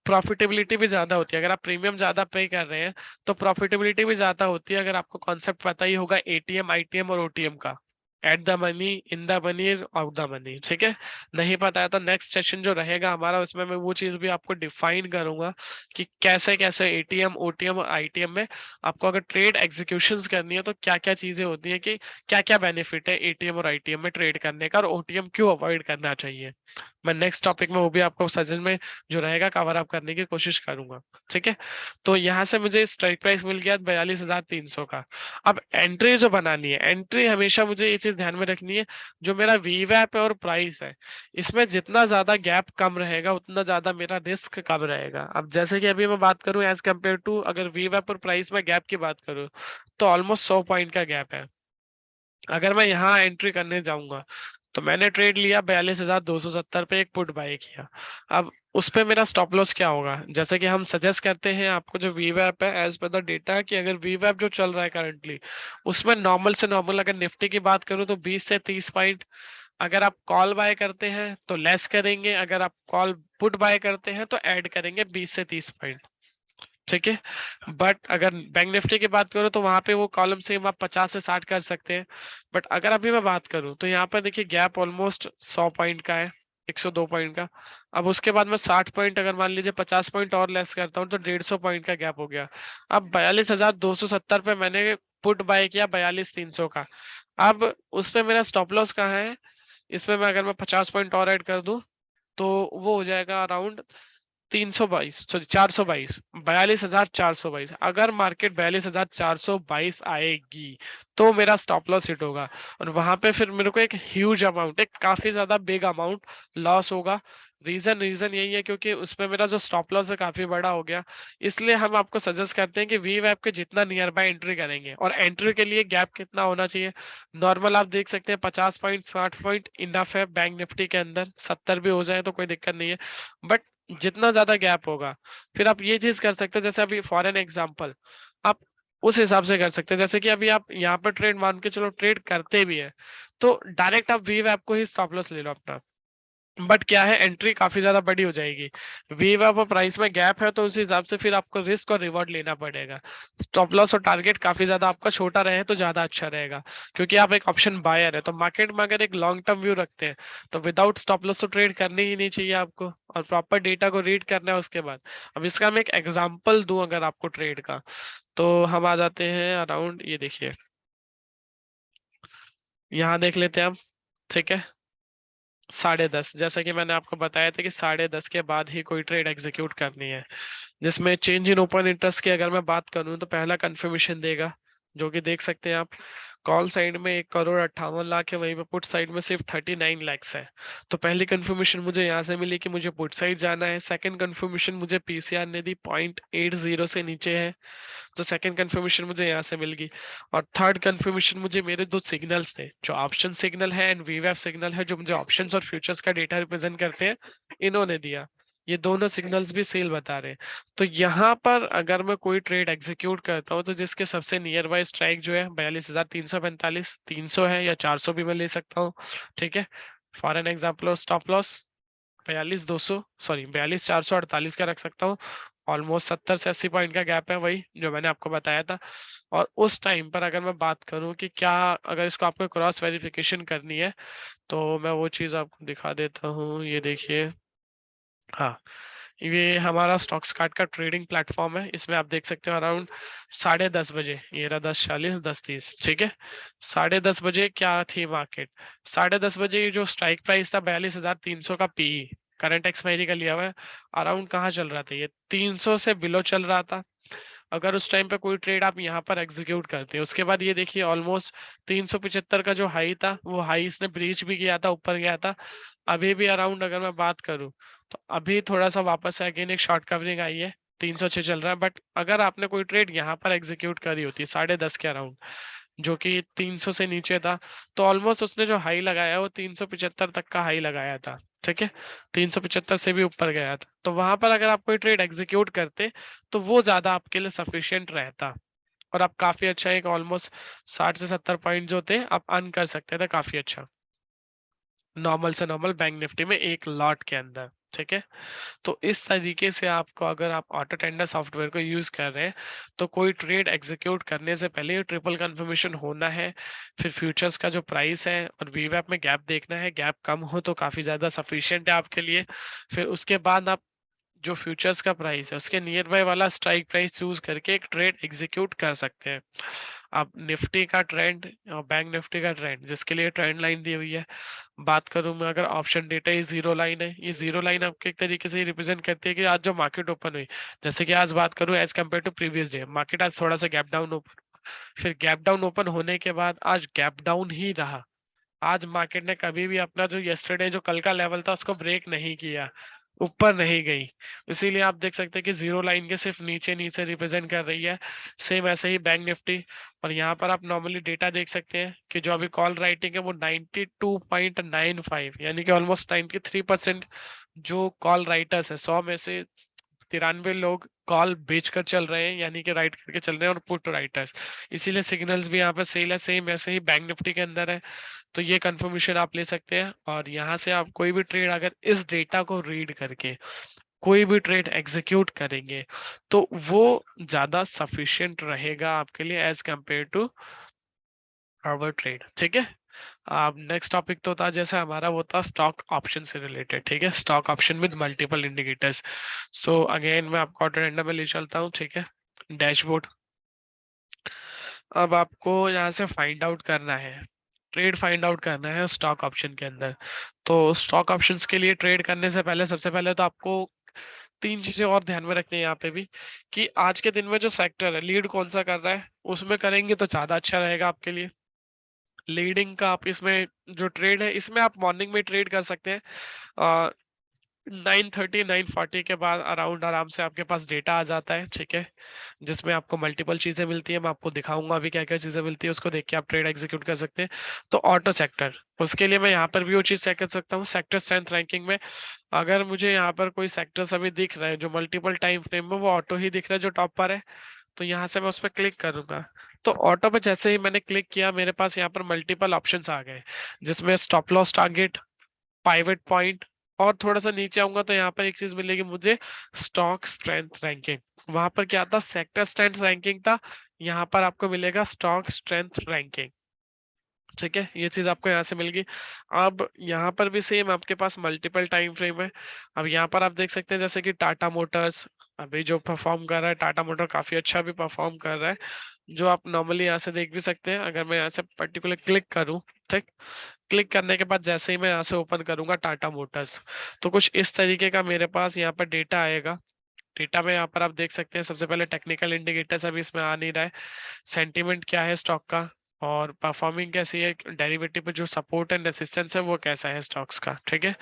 प्रॉफिटेबिलिटी भी ज्यादा होती है। अगर आप प्रीमियम ज्यादा पे कर रहे हैं तो प्रॉफिटेबिलिटी भी ज्यादा होती है। अगर आपको कॉन्सेप्ट पता ही होगा एटीएम, आईटीएम और ओटीएम का, at the money, in the money, out the money, ठीक है। नहीं पता है तो नेक्स्ट सेशन जो रहेगा हमारा उसमें मैं वो चीज भी आपको डिफाइन करूंगा कि कैसे कैसे एटीएम, ओटीएम और आईटीएम में आपको अगर ट्रेड एग्जीक्यूशंस करनी है तो क्या क्या चीजें होती है, कि क्या क्या बेनिफिट है एटीएम और आईटीएम में ट्रेड करने का, और ओटीएम क्यों अवॉइड करना चाहिए। मैं नेक्स्ट टॉपिक में वो भी आपको सजेशन में जो रहेगा कवर अप करने की कोशिश करूंगा, ठीक है। तो यहाँ से मुझे स्ट्राइक प्राइस मिल गया 42,300 का। अब एंट्री जो बनानी है, एंट्री हमेशा मुझे ये चीज ध्यान में रखनी है, जो मेरा वीवैप है और प्राइस है, इसमें जितना ज्यादा गैप कम रहेगा उतना ज्यादा मेरा रिस्क कम रहेगा। अब जैसे कि अभी मैं बात करूं एज कम्पेयर टू, अगर वीवैप और प्राइस में गैप की बात करूं तो ऑलमोस्ट 100 पॉइंट का गैप है। अगर मैं यहाँ एंट्री करने जाऊंगा तो मैंने ट्रेड लिया 42,270 पे, एक पुट बाय किया। अब उस पे मेरा स्टॉप लॉस क्या होगा? जैसे कि हम सजेस्ट करते हैं आपको जो वीवैप है एज पर द डेटा, कि अगर वीवैप जो चल रहा है करंटली उसमें नॉर्मल से नॉर्मल, अगर निफ्टी की बात करूं तो 20 से 30 पॉइंट। अगर आप कॉल बाय करते हैं तो लेस करेंगे, अगर आप कॉल पुट बाय करते हैं तो ऐड करेंगे 20 से 30 पॉइंट, ठीक है। बट अगर बैंक निफ्टी की बात करूं तो वहां पे वो कॉलम सेम आप 50 से 60 कर सकते हैं। बट अगर अभी मैं बात करूं तो यहाँ पर देखिए गैप ऑलमोस्ट 100 पॉइंट का है, 102 पॉइंट का। अब उसके बाद मैं 60 पॉइंट, अगर मान लीजिए 50 पॉइंट और लेस करता हूँ तो 150 पॉइंट का गैप हो गया। अब 42,270 पे मैंने पुट बाय किया 42,300 का। अब उसपे मेरा स्टॉप लॉस कहाँ है? इसमें मैं अगर मैं 50 पॉइंट और ऐड कर दूं तो वो हो जाएगा अराउंड 322, सॉरी 422, 42,422। अगर मार्केट 42,422 आएगी तो मेरा स्टॉप लॉस हिट होगा, और वहां पे फिर मेरे को एक ह्यूज अमाउंट, एक काफी ज्यादा बिग अमाउंट लॉस होगा। रीजन रीजन यही है क्योंकि उसमें मेरा जो स्टॉप लॉस है काफी बड़ा हो गया। इसलिए हम आपको सजेस्ट करते हैं कि वी वैप के जितना नियर बाय एंट्री करेंगे, और एंट्री के लिए गैप कितना होना चाहिए, नॉर्मल आप देख सकते हैं 50 पॉइंट, 60 पॉइंट इनफ है बैंक निफ्टी के अंदर, 70 भी हो जाए तो कोई दिक्कत नहीं है। बट जितना ज्यादा गैप होगा, फिर आप ये चीज कर सकते हैं, जैसे अभी फॉर एन एग्जांपल आप उस हिसाब से कर सकते हैं। जैसे कि अभी आप यहाँ पर ट्रेड मान के चलो ट्रेड करते भी है तो डायरेक्ट आप वी वैप को ही स्टॉप लॉस ले लो अपना, बट क्या है, एंट्री काफी ज्यादा बड़ी हो जाएगी। वीवैप और प्राइस में गैप है, तो उस हिसाब से फिर आपको रिस्क और रिवॉर्ड लेना पड़ेगा। स्टॉप लॉस और टारगेट काफी ज्यादा आपका छोटा रहे तो ज्यादा अच्छा रहेगा, क्योंकि आप एक ऑप्शन बायर है। तो मार्केट में अगर एक लॉन्ग टर्म व्यू रखते हैं तो विदाउट स्टॉप लॉस तो ट्रेड करनी ही नहीं चाहिए आपको, और प्रॉपर डेटा को रीड करना है उसके बाद। अब इसका मैं एक एग्जाम्पल दूं अगर आपको ट्रेड का, तो हम आ जाते हैं अराउंड, ये देखिए यहाँ देख लेते हैं हम। ठीक है, 10:30, जैसा कि मैंने आपको बताया था कि 10:30 के बाद ही कोई ट्रेड एग्जीक्यूट करनी है। जिसमें चेंज इन ओपन इंटरेस्ट की अगर मैं बात करूं तो पहला कंफर्मेशन देगा, जो कि देख सकते हैं आप। कॉल साइड में 1,58,00,000 है, वहीं पे पुट साइड में सिर्फ 39 lakhs है। तो पहली कंफर्मेशन मुझे यहाँ से मिली कि मुझे पुट साइड जाना है। सेकंड कंफर्मेशन मुझे पीसीआर ने दी 0.80 से नीचे है, तो सेकंड कंफर्मेशन मुझे यहाँ से मिल गई। और थर्ड कंफर्मेशन मुझे मेरे दो सिग्नल्स थे, जो ऑप्शन सिग्नल है एंड वीवैप सिग्नल है, जो मुझे ऑप्शंस और फ्यूचर्स का डेटा रिप्रेजेंट करते हैं, इन्होंने दिया। ये दोनों सिग्नल्स भी सेल बता रहे हैं। तो यहाँ पर अगर मैं कोई ट्रेड एग्जीक्यूट करता हूँ तो जिसके सबसे नियर बाय स्ट्राइक जो है 42,345, 300 है या 400 भी मैं ले सकता हूँ। ठीक है, फॉर एन एग्जाम्पल, और स्टॉप लॉस 42,200, सॉरी 42,448 का रख सकता हूँ। ऑलमोस्ट 70 से 80 पॉइंट का गैप है, वही जो मैंने आपको बताया था। और उस टाइम पर अगर मैं बात करूं कि क्या, अगर इसको आपको क्रॉस वेरिफिकेशन करनी है, तो मैं वो चीज़ आपको दिखा देता हूँ। ये देखिए, हाँ, ये हमारा स्टॉक्स कार्ड का ट्रेडिंग प्लेटफॉर्म है। इसमें आप देख सकते हो अराउंड 10:30 बजे, ये रहा 10:40, 10:30, ठीक है। 10:30 बजे क्या थी मार्केट? 10:30 बजे ये जो स्ट्राइक प्राइस था 42,300 का पीई, करंट एक्सपायरी का लिया हुआ है, अराउंड कहाँ चल रहा था? ये 300 से बिलो चल रहा था। अगर उस टाइम पे कोई ट्रेड आप यहाँ पर एग्जीक्यूट करते हैं, उसके बाद ये देखिए ऑलमोस्ट 375 का जो हाई था, वो हाई इसने ब्रीच भी किया था, ऊपर गया था। अभी भी अराउंड अगर मैं बात करूं तो अभी थोड़ा सा वापस है, अगेन एक शॉर्ट कवरिंग आई है, 306 चल रहा है। बट अगर आपने कोई ट्रेड यहाँ पर एग्जीक्यूट करी होती 10:30 के अराउंड, जो कि 300 से नीचे था, तो ऑलमोस्ट उसने जो हाई लगाया वो 375 तक का हाई लगाया था। ठीक है, 375 से भी ऊपर गया था। तो वहां पर अगर आप कोई ट्रेड एग्जीक्यूट करते तो वो ज्यादा आपके लिए सफिशियंट रहता, और आप काफी अच्छा एक ऑलमोस्ट 60 से 70 पॉइंट जो थे आप अर्न कर सकते थे काफी अच्छा, नॉर्मल से नॉर्मल बैंक निफ्टी में एक लॉट के अंदर। ठीक है, तो इस तरीके से आपको, अगर आप ऑटो टेंडर सॉफ्टवेयर को यूज कर रहे हैं, तो कोई ट्रेड एग्जीक्यूट करने से पहले ट्रिपल कंफर्मेशन होना है। फिर फ्यूचर्स का जो प्राइस है और वीवैप में गैप देखना है, गैप कम हो तो काफी ज्यादा सफिशिएंट है आपके लिए। फिर उसके बाद आप जो फ्यूचर्स का प्राइस है उसके नियर बाय वाला स्ट्राइक प्राइस चूज करके एक ट्रेड एग्जीक्यूट कर सकते हैं। अब निफ्टी का ट्रेंड और बैंक निफ्टी का ट्रेंड, जिसके लिए ट्रेंड लाइन दी हुई है, बात करूं मैं, अगर ऑप्शन डेटा ये जीरो लाइन है, ये जीरो लाइन आपके एक तरीके से रिप्रेजेंट करती है कि आज जो मार्केट ओपन हुई, जैसे कि आज बात करूं as compare to previous day, market आज थोड़ा सा गैप डाउन ओपन, फिर गैप डाउन ओपन होने के बाद आज गैप डाउन ही रहा। आज मार्केट ने कभी भी अपना जो यस्टरडे जो कल का लेवल था उसको ब्रेक नहीं किया, ऊपर नहीं गई। इसीलिए आप देख सकते हैं कि जीरो लाइन के सिर्फ नीचे नीचे रिप्रेजेंट कर रही है। सेम ऐसे ही बैंक निफ्टी। और यहाँ पर आप नॉर्मली डेटा देख सकते हैं कि जो अभी कॉल राइटिंग है वो 92.95, यानी कि ऑलमोस्ट 93% जो कॉल राइटर्स है, 100 में से 93 लोग कॉल बेचकर चल रहे हैं, यानी कि राइट करके चल रहे हैं, और पुट राइटर्स। इसीलिए सिग्नल्स भी यहाँ पर सेल है, सेम ऐसे ही बैंक निफ्टी के अंदर है। तो ये कंफर्मेशन आप ले सकते हैं, और यहाँ से आप कोई भी ट्रेड अगर इस डेटा को रीड करके कोई भी ट्रेड एग्जीक्यूट करेंगे तो वो ज्यादा सफिशिएंट रहेगा आपके लिए as compare to our trade. ठीक है, अब नेक्स्ट टॉपिक तो था जैसे हमारा वो था स्टॉक ऑप्शन से रिलेटेड। ठीक है, stock option with multiple indicators. So again मैं आपको ऑर्डर एंडर में ले चलता हूँ। ठीक है, डैशबोर्ड। अब आपको यहाँ से फाइंड आउट करना है, ट्रेड फाइंड आउट करना है स्टॉक ऑप्शन के अंदर। तो स्टॉक ऑप्शंस के लिए ट्रेड करने से पहले सबसे पहले तो आपको तीन चीजें और ध्यान में रखनी है यहाँ पे भी, कि आज के दिन में जो सेक्टर है लीड कौन सा कर रहा है, उसमें करेंगे तो ज्यादा अच्छा रहेगा आपके लिए। लीडिंग का आप इसमें जो ट्रेड है, इसमें आप मॉर्निंग में ट्रेड कर सकते हैं। 9:30 9:40 के बाद अराउंड आराम से आपके पास डेटा आ जाता है। ठीक है, जिसमें आपको मल्टीपल चीजें मिलती है, मैं आपको दिखाऊंगा अभी क्या क्या चीजें मिलती है, उसको देख के आप ट्रेड एग्जीक्यूट कर सकते हैं। तो ऑटो सेक्टर, उसके लिए मैं यहाँ पर भी वो चीज सेट कर सकता हूँ सेक्टर स्ट्रेंथ रैंकिंग में। अगर मुझे यहाँ पर कोई सेक्टर्स अभी दिख रहा है जो मल्टीपल टाइम फ्रेम में वो ऑटो ही दिख रहा है जो टॉप पर है, तो यहाँ से मैं उस पर क्लिक करूंगा। तो ऑटो पे जैसे ही मैंने क्लिक किया मेरे पास यहाँ पर मल्टीपल ऑप्शंस आ गए, जिसमें stop loss target, pivot point, और थोड़ा सा नीचे आऊंगा तो यहाँ पर एक चीज मिलेगी मुझे, स्टॉक स्ट्रेंथ रैंकिंग। वहां पर क्या था, सेक्टर स्ट्रेंथ रैंकिंग था, यहाँ पर आपको मिलेगा स्टॉक स्ट्रेंथ रैंकिंग। ठीक है, ये चीज आपको यहाँ से मिल गई। अब यहाँ पर भी सेम आपके पास मल्टीपल टाइम फ्रेम है। अब यहाँ पर आप देख सकते हैं जैसे कि टाटा मोटर्स अभी जो परफॉर्म कर रहा है, टाटा मोटर काफी अच्छा भी परफॉर्म कर रहा है, जो आप नॉर्मली यहाँ से देख भी सकते हैं। अगर मैं यहाँ से पर्टिकुलर क्लिक करूँ, ठीक, क्लिक करने के बाद जैसे ही मैं यहाँ से ओपन करूंगा टाटा मोटर्स, तो कुछ इस तरीके का मेरे पास यहाँ पर डेटा आएगा। डेटा में यहाँ पर आप देख सकते हैं सबसे पहले टेक्निकल इंडिकेटर्स अभी इसमें आ नहीं रहा है, सेंटीमेंट क्या है स्टॉक का, और परफॉर्मिंग कैसी है, डेरिवेटिव पे जो सपोर्ट एंड रेसिस्टेंस है वो कैसा है स्टॉक्स का। ठीक है,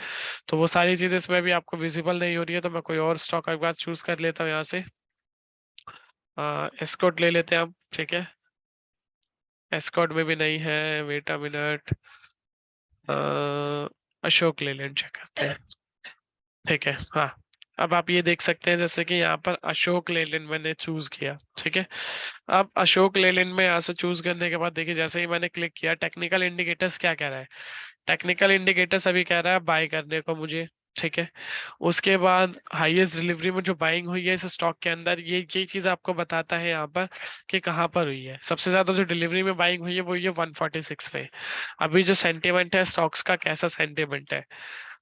तो वो सारी चीजें इसमें भी आपको विजिबल नहीं हो रही है, तो मैं कोई और स्टॉक एक बार चूज कर लेता हूँ यहाँ से। एस्कॉर्ट ले लेते हैं हम। ठीक है, एस्कॉर्ट में भी नहीं है, wait a minute, Ashok Leyland check करते हैं। ठीक है, हाँ, अब आप ये देख सकते हैं जैसे कि यहाँ पर अशोक लेलैंड मैंने चूज किया। ठीक है, अब अशोक लेलैंड में यहाँ से चूज करने के बाद देखिए जैसे ही मैंने क्लिक किया, टेक्निकल इंडिकेटर्स क्या कह रहा है, टेक्निकल इंडिकेटर्स अभी कह रहा है बाय करने को मुझे। ठीक है, उसके बाद हाईएस्ट डिलीवरी में जो बाइंग हुई है इस स्टॉक के अंदर, ये चीज आपको बताता है यहाँ पर कि कहाँ पर हुई है। सबसे ज्यादा जो डिलीवरी में बाइंग हुई है वो ये 146 पे। अभी जो सेंटिमेंट है स्टॉक्स का, कैसा सेंटिमेंट है,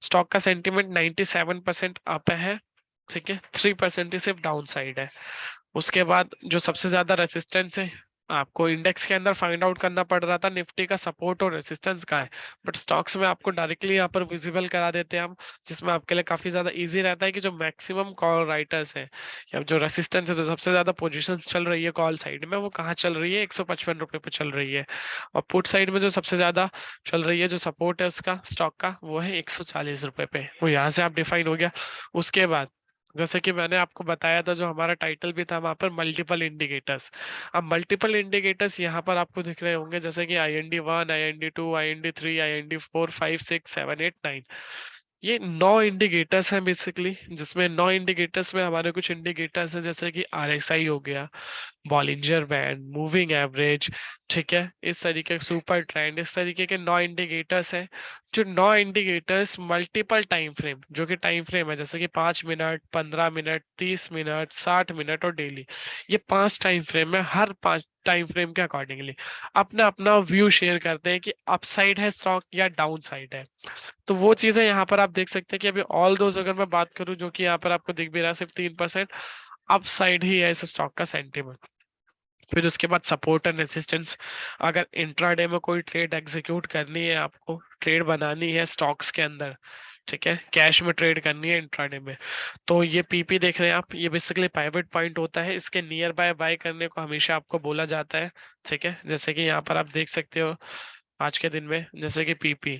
स्टॉक का सेंटिमेंट 97% अप है। ठीक है, 3% ही सिर्फ डाउन साइड है। उसके बाद जो सबसे ज्यादा रेसिस्टेंस है, आपको इंडेक्स के अंदर फाइंड आउट करना पड़ रहा था निफ्टी का सपोर्ट और रेसिस्टेंस का है, बट स्टॉक्स में आपको डायरेक्टली यहाँ पर विजिबल करा देते हैं हम, जिसमें आपके लिए काफी ज्यादा इजी रहता है कि जो मैक्सिमम कॉल राइटर्स है या जो रेसिस्टेंस है, जो सबसे ज्यादा पोजीशन चल रही है कॉल साइड में, वो कहाँ चल रही है, 155 रुपए पे चल रही है। और पुट साइड में जो सबसे ज्यादा चल रही है, जो सपोर्ट है उसका स्टॉक का, वो है 140 रुपए पे, वो यहाँ से आप डिफाइन हो गया। उसके बाद जैसे कि मैंने आपको बताया था, जो हमारा टाइटल भी था वहां पर मल्टीपल इंडिकेटर्स। अब मल्टीपल इंडिकेटर्स यहाँ पर आपको दिख रहे होंगे जैसे कि IND1, IND2, IND3, IND4, 5, 6, 7, 8, 9, ये 9 इंडिकेटर्स हैं बेसिकली, जिसमें 9 इंडिकेटर्स में हमारे कुछ इंडिकेटर्स हैं जैसे कि RSI हो गया, बॉलिंजर बैंड, मूविंग एवरेज, ठीक है, इस तरीके के सुपर ट्रेंड, इस तरीके के 9 इंडिकेटर्स हैं। जो 9 इंडिकेटर्स मल्टीपल टाइम फ्रेम, जो कि टाइम फ्रेम है जैसे कि 5 मिनट, 15 मिनट, 30 मिनट, 60 मिनट और डेली, ये 5 टाइम फ्रेम है। हर 5 टाइम फ्रेम के अकॉर्डिंगली अपना अपना व्यू शेयर करते हैं कि अपसाइड है स्टॉक या डाउन साइड है। तो वो चीजें यहाँ पर आप देख सकते हैं कि अभी ऑल दोज अगर मैं बात करूं, जो कि यहाँ पर आपको दिख भी रहा है, सिर्फ 3% अप साइड ही है इस स्टॉक का सेंटीमेंट। फिर उसके बाद सपोर्ट एंड रेसिस्टेंस, अगर इंट्राडे में कोई ट्रेड एग्जीक्यूट करनी है, आपको ट्रेड बनानी है स्टॉक्स के अंदर, ठीक है, कैश में ट्रेड करनी है इंट्राडे में, तो ये PP देख रहे हैं आप, ये बेसिकली पाइवट पॉइंट होता है, इसके नियर बाय बाय करने को हमेशा आपको बोला जाता है। ठीक है, जैसे कि यहाँ पर आप देख सकते हो आज के दिन में जैसे कि PP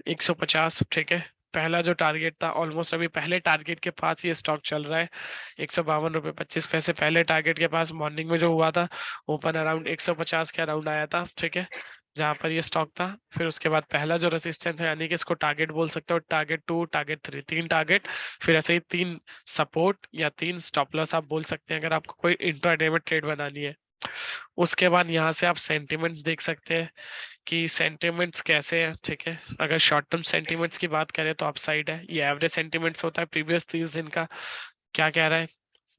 150, ठीक है, पहला जो टारगेट था ऑलमोस्ट अभी पहले टारगेट के पास ये स्टॉक चल रहा है, 152 रुपये 25 पैसे पहले टारगेट के पास मॉर्निंग में जो हुआ था, ओपन अराउंड 150 के अराउंड आया था। ठीक है, जहां पर ये स्टॉक था। फिर उसके बाद पहला जो रेसिस्टेंस है, यानी कि इसको टारगेट बोल सकते हो, टारगेट 2, टारगेट 3, 3 टारगेट, फिर ऐसे ही 3 सपोर्ट या 3 स्टॉप लॉस आप बोल सकते हैं अगर आपको कोई इंट्राडे में ट्रेड बनानी है। उसके बाद यहाँ से आप सेंटिमेंट्स देख सकते हैं कि सेंटिमेंट्स कैसे हैं। ठीक है, अगर शॉर्ट टर्म सेंटिमेंट्स की बात करें तो अपसाइड है, ये एवरेज सेंटिमेंट्स होता है प्रीवियस 30 दिन का। क्या कह रहा है,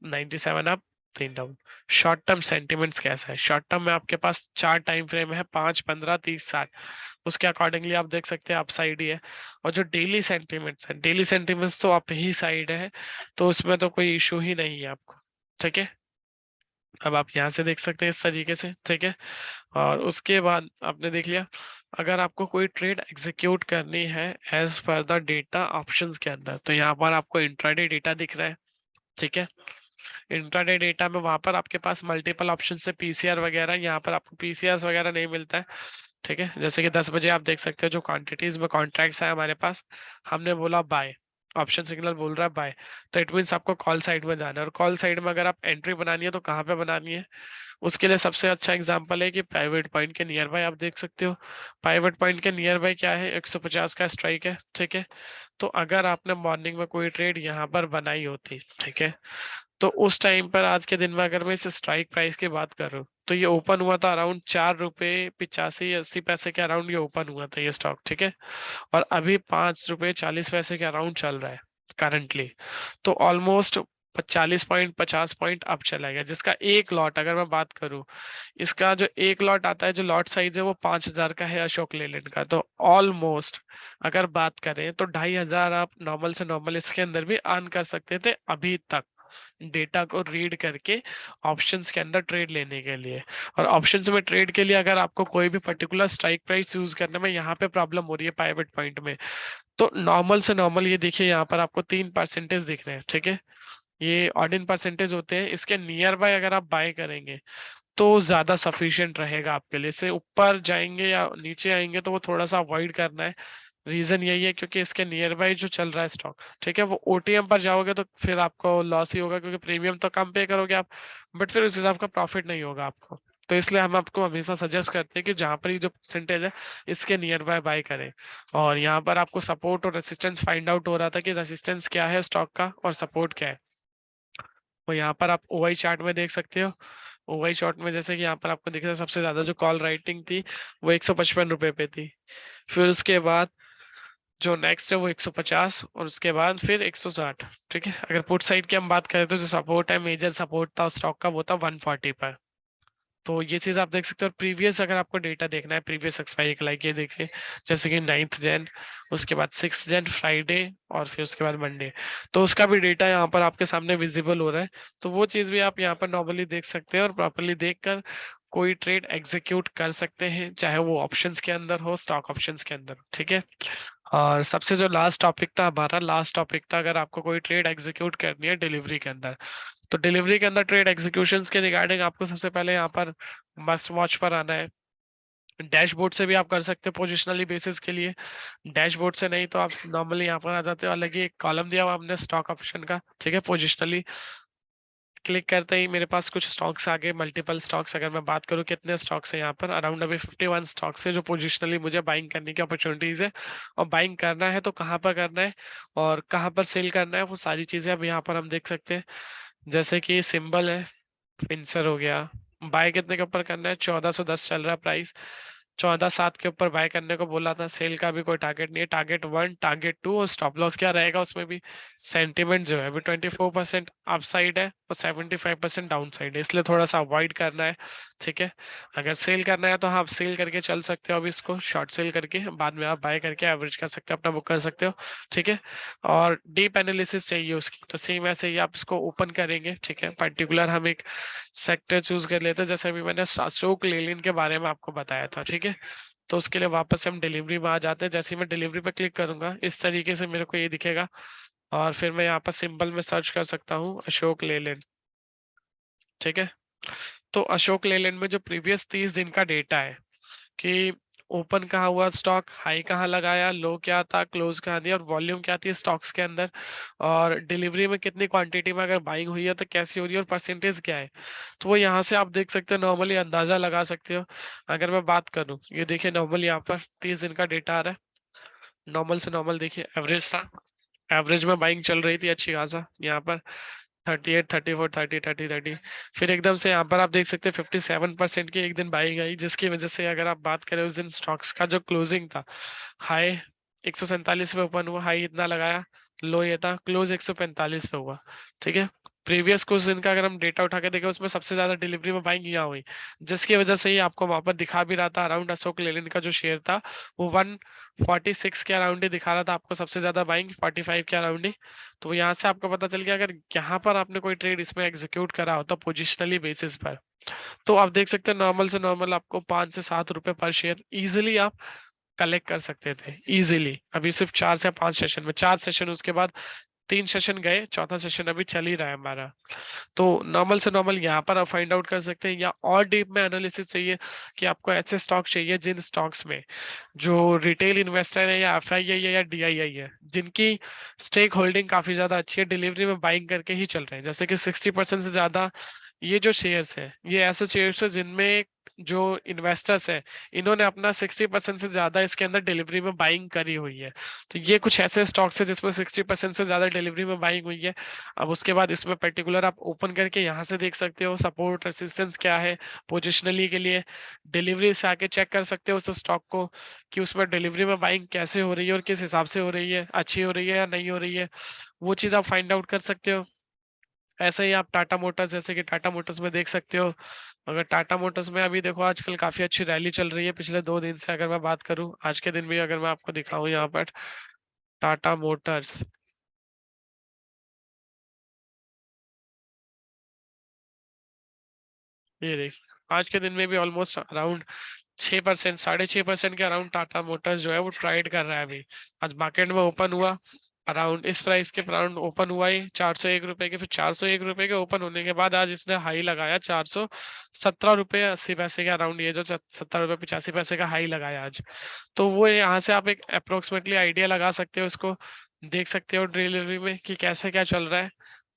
97 up, 3 down. Short term sentiments कैसा है, शॉर्ट टर्म में आपके पास 4 टाइम फ्रेम है, 5, 15, 30, 60, उसके अकॉर्डिंगली आप देख सकते हैं अपसाइड ही है। और जो डेली सेंटिमेंट्स है, डेली सेंटिमेंट्स तो अप ही साइड है, तो उसमें तो कोई इशू ही नहीं है आपको। ठीक है, अब आप यहाँ से देख सकते हैं इस तरीके से। ठीक है, और उसके बाद आपने देख लिया, अगर आपको कोई ट्रेड एग्जीक्यूट करनी है as per the data options के अंदर, तो यहाँ पर आपको इंट्राडे डेटा दिख रहा है। ठीक है, इंट्राडे डेटा में वहां पर आपके पास मल्टीपल ऑप्शन से PCR वगैरह, यहाँ पर आपको PCRs वगैरह नहीं मिलता है। ठीक है, जैसे कि 10 बजे आप देख सकते हो जो क्वांटिटीज में कॉन्ट्रैक्ट्स है हमारे पास, हमने बोला बाय, ऑप्शन सिग्नल बोल रहा है बाय, तो इट मीन्स आपको कॉल साइड में जाना है। और कॉल साइड में अगर आप एंट्री बनानी है तो कहाँ पे बनानी है, उसके लिए सबसे अच्छा एग्जांपल है कि प्राइवेट पॉइंट के नियर बाय आप देख सकते हो। प्राइवेट पॉइंट के नियर बाय क्या है, 150 का स्ट्राइक है। ठीक है, तो अगर आपने मॉर्निंग में कोई ट्रेड यहाँ पर बनाई होती, ठीक है, तो उस टाइम पर आज के दिन में अगर मैं इस स्ट्राइक प्राइस की बात करूँ, तो ये ओपन हुआ था अराउंड 4 रुपए 85 80 पैसे के अराउंड ये ओपन हुआ था ये स्टॉक, ठीक है। और अभी 5 रुपए 40 पैसे के अराउंड चल रहा है करंटली। तो ऑलमोस्ट 40 पॉइंट 50 पॉइंट अप चला गया, जिसका एक लॉट अगर मैं बात करूं, इसका जो एक लॉट आता है, जो लॉट साइज है वो 5,000 का है अशोक लेलैंड का। तो ऑलमोस्ट अगर बात करें तो 2,500 आप नॉर्मल से नॉर्मल इसके अंदर भी अर्न कर सकते थे अभी तक, डेटा को रीड करके ऑप्शंस के अंदर ट्रेड लेने के लिए। और ऑप्शंस में ट्रेड के लिए अगर आपको कोई भी पर्टिकुलर स्ट्राइक प्राइस यूज करने में यहाँ पे प्रॉब्लम हो रही है पाइवट पॉइंट में, तो नॉर्मल से नॉर्मल ये देखिए यहाँ पर आपको 3% दिख रहे हैं, ठीक है। ये ऑड इन परसेंटेज होते हैं, इसके नियर बाय अगर आप बाय करेंगे तो ज्यादा सफिशिएंट रहेगा आपके लिए। इससे ऊपर जाएंगे या नीचे आएंगे तो वो थोड़ा सा अवॉइड करना है। रीजन यही है क्योंकि इसके नियर बाय जो चल रहा है स्टॉक, ठीक है, वो ओटीएम पर जाओगे तो फिर आपको लॉस ही होगा, क्योंकि प्रीमियम तो कम पे करोगे आप, बट फिर उस हिसाब का प्रॉफिट नहीं होगा आपको। तो इसलिए हम आपको हमेशा सजेस्ट करते हैं कि जहां पर ये जो परसेंटेज है इसके नियर बाय बाय करें। और यहाँ पर आपको सपोर्ट और रेसिस्टेंस फाइंड आउट हो रहा था कि रेसिस्टेंस क्या है स्टॉक का और सपोर्ट क्या है। तो यहाँ पर आप ओवाई चार्ट में देख सकते हो। ओवाई चार्ट में जैसे कि यहाँ पर आपको दिख रहा है सबसे ज्यादा जो कॉल राइटिंग थी वो 155 रुपए पे थी। फिर उसके बाद जो नेक्स्ट है वो 150, और उसके बाद फिर 160, ठीक है। अगर पुट साइड की हम बात करें तो जो सपोर्ट है, मेजर सपोर्ट था स्टॉक का वो था 140 पर। तो ये चीज आप देख सकते हो। और प्रीवियस अगर आपको डेटा देखना है, प्रीवियस एक्सपायरी के लाइक ये देखिए, जैसे कि 9th जैन, उसके बाद 6th जैन फ्राइडे, और फिर उसके बाद मंडे, तो उसका भी डेटा यहाँ पर आपके सामने विजिबल हो रहा है। तो वो चीज भी आप यहाँ पर नॉर्मली देख सकते हैं और प्रॉपरली देखकर कोई ट्रेड एग्जीक्यूट कर सकते हैं, चाहे वो ऑप्शंस के अंदर हो, स्टॉक ऑप्शंस के अंदर, ठीक है। और सबसे जो लास्ट टॉपिक था हमारा, लास्ट टॉपिक था अगर आपको कोई ट्रेड एग्जीक्यूट करनी है डिलीवरी के अंदर, तो डिलीवरी के अंदर ट्रेड एग्जीक्यूशंस के रिगार्डिंग आपको सबसे पहले यहाँ पर मस्ट वॉच पर आना है। डैशबोर्ड से भी आप कर सकते हो पोजिशनली बेसिस के लिए, डैशबोर्ड से नहीं तो आप नॉर्मली यहाँ पर आ जाते हो। अलग ही एक कॉलम दिया हुआ हमने स्टॉक ऑप्शन का, ठीक है। पोजिशनली क्लिक करते ही मेरे पास कुछ स्टॉक्स आ गए, मल्टीपल स्टॉक्स। अगर मैं बात करूँ कितने स्टॉक्स हैं यहाँ पर, अराउंड अभी 51 स्टॉक्स है जो पोजिशनली मुझे बाइंग करने की अपॉर्चुनिटीज है। और बाइंग करना है तो कहाँ पर करना है और कहाँ पर सेल करना है, वो सारी चीजें अब यहाँ पर हम देख सकते हैं। जैसे कि सिंबल है, फिंसर हो गया। बाय कितने के ऊपर करना है, 1410 चल रहा है प्राइस, 14,700 के ऊपर बाय करने को बोला था। सेल का भी कोई टारगेट नहीं है, टारगेट 1 टारगेट 2, और स्टॉप लॉस क्या रहेगा उसमें भी। सेंटिमेंट जो है अभी 24% अप साइड है और 75% डाउन साइड है, इसलिए थोड़ा सा अवॉइड करना है, ठीक है। अगर सेल करना है तो हाँ, आप सेल करके चल सकते हो, अभी इसको शॉर्ट सेल करके बाद में आप बाय करके एवरेज कर सकते हो, अपना बुक कर सकते हो, ठीक है। और डीप एनालिसिस चाहिए उसकी, तो सेम ऐसे ही आप इसको ओपन करेंगे, ठीक है। पर्टिकुलर हम एक सेक्टर चूज कर लेते हैं, जैसे अभी मैंने अशोक लेलैंड के बारे में आपको बताया था, ठीक है। तो उसके लिए वापस से हम डिलीवरी में आ जाते हैं। जैसे ही मैं डिलीवरी पे क्लिक करूंगा इस तरीके से मेरे को ये दिखेगा, और फिर मैं यहाँ पर सिंबल में सर्च कर सकता हूँ अशोक लेलैंड, ठीक है। तो अशोक लेलैंड में जो प्रीवियस 30 दिन का डेटा है कि ओपन कहाँ हुआ स्टॉक, हाई कहाँ लगाया, लो क्या था, क्लोज कहाँ दिया, और वॉल्यूम क्या थी स्टॉक्स के अंदर, और डिलीवरी में कितनी क्वांटिटी में अगर बाइंग हुई है तो कैसी हो रही है, और परसेंटेज क्या है, तो वो यहाँ से आप देख सकते हो, नॉर्मली अंदाजा लगा सकते हो। अगर मैं बात करूँ, ये देखिए नॉर्मली यहाँ पर 30 दिन का डेटा आ रहा है। नॉर्मल से नॉर्मल देखिए एवरेज था, एवरेज में बाइंग चल रही थी अच्छी खासा यहाँ पर, 38 34 30 30 30। फिर एकदम से यहाँ पर आप देख सकते हैं 57% की एक दिन बाइंग आई, जिसकी वजह से अगर आप बात करें उस दिन स्टॉक्स का जो क्लोजिंग था, हाई 147 पे ओपन हुआ, हाई इतना लगाया, लो ये था, क्लोज 145 पे हुआ, ठीक है। प्रीवियस कुछ दिन का अगर हम डेटा उठा के देखें उसमें सबसे ज्यादा डिलीवरी में बाइंग यहाँ हुई, जिसकी वजह से ही आपको वहां पर दिखा भी रहा था अराउंड अशोक लेलैंड का जो शेयर था वो 146 के अराउंड ही दिखा रहा था आपको, सबसे ज्यादा बाइंग 45 के अराउंड ही। तो यहाँ से आपको पता चल गया अगर यहाँ पर आपने कोई ट्रेड इसमें एग्जीक्यूट करा हो तो पोजिशनली बेसिस पर, तो आप देख सकते हैं नॉर्मल से नॉर्मल आपको 5 से 7 रुपए पर शेयर इजिली आप कलेक्ट कर सकते थे इजिली। अभी सिर्फ 4 से 5 सेशन में, 4 सेशन उसके बाद 3 सेशन गए, चौथा सेशन अभी चल ही रहा है हमारा। तो नॉर्मल से नॉर्मल यहाँ पर आप फाइंड आउट कर सकते हैं, या और डीप में एनालिसिस चाहिए कि आपको ऐसे स्टॉक चाहिए जिन स्टॉक्स में जो रिटेल इन्वेस्टर है, या एफआईआई है, या डीआईआई है, जिनकी स्टेक होल्डिंग काफी ज्यादा अच्छी है, डिलीवरी में बाइंग करके ही चल रहे हैं। जैसे कि 60% से ज्यादा ये जो शेयर्स है ये ऐसे शेयर्स है जिनमें जो इन्वेस्टर्स है, इन्होंने अपना 60% से ज्यादा इसके अंदर डिलीवरी में बाइंग करी हुई है। तो ये कुछ ऐसे स्टॉक्स है जिसमें 60% से ज्यादा डिलीवरी में बाइंग हुई है। अब उसके बाद इसमें पर्टिकुलर आप ओपन करके यहाँ से देख सकते हो सपोर्ट रेसिस्टेंस क्या है पोजिशनली के लिए, डिलीवरी से आके चेक कर सकते हो उस स्टॉक को कि उसमें डिलीवरी में बाइंग कैसे हो रही है और किस हिसाब से हो रही है, अच्छी हो रही है या नहीं हो रही है, वो चीज़ आप फाइंड आउट कर सकते हो। ऐसे ही आप टाटा मोटर्स, जैसे कि टाटा मोटर्स में देख सकते हो, अगर टाटा मोटर्स में अभी देखो आजकल काफी अच्छी रैली चल रही है पिछले 2 दिन से, अगर मैं बात करूं आज के दिन भी अगर मैं आपको दिखाऊं यहाँ पर टाटा मोटर्स, ये देख आज के दिन में भी ऑलमोस्ट अराउंड 6%, 6.5% के अराउंड टाटा मोटर्स जो है वो ट्राइड कर रहा है अभी। आज मार्केट में ओपन हुआ अराउंड इस प्राइस के अराउंड ओपन हुआ ही 401 रुपए के, फिर 401 रुपए के ओपन होने के बाद आज इसने हाई लगाया 417 रुपए 80 पैसे के अराउंड, ये जो 70 रुपए 85 पैसे का हाई लगाया आज। तो वो यहाँ से आप एक अप्रोक्सीमेटली आइडिया लगा सकते हो इसको, देख सकते हो डिलीवरी में कि कैसे क्या चल रहा है।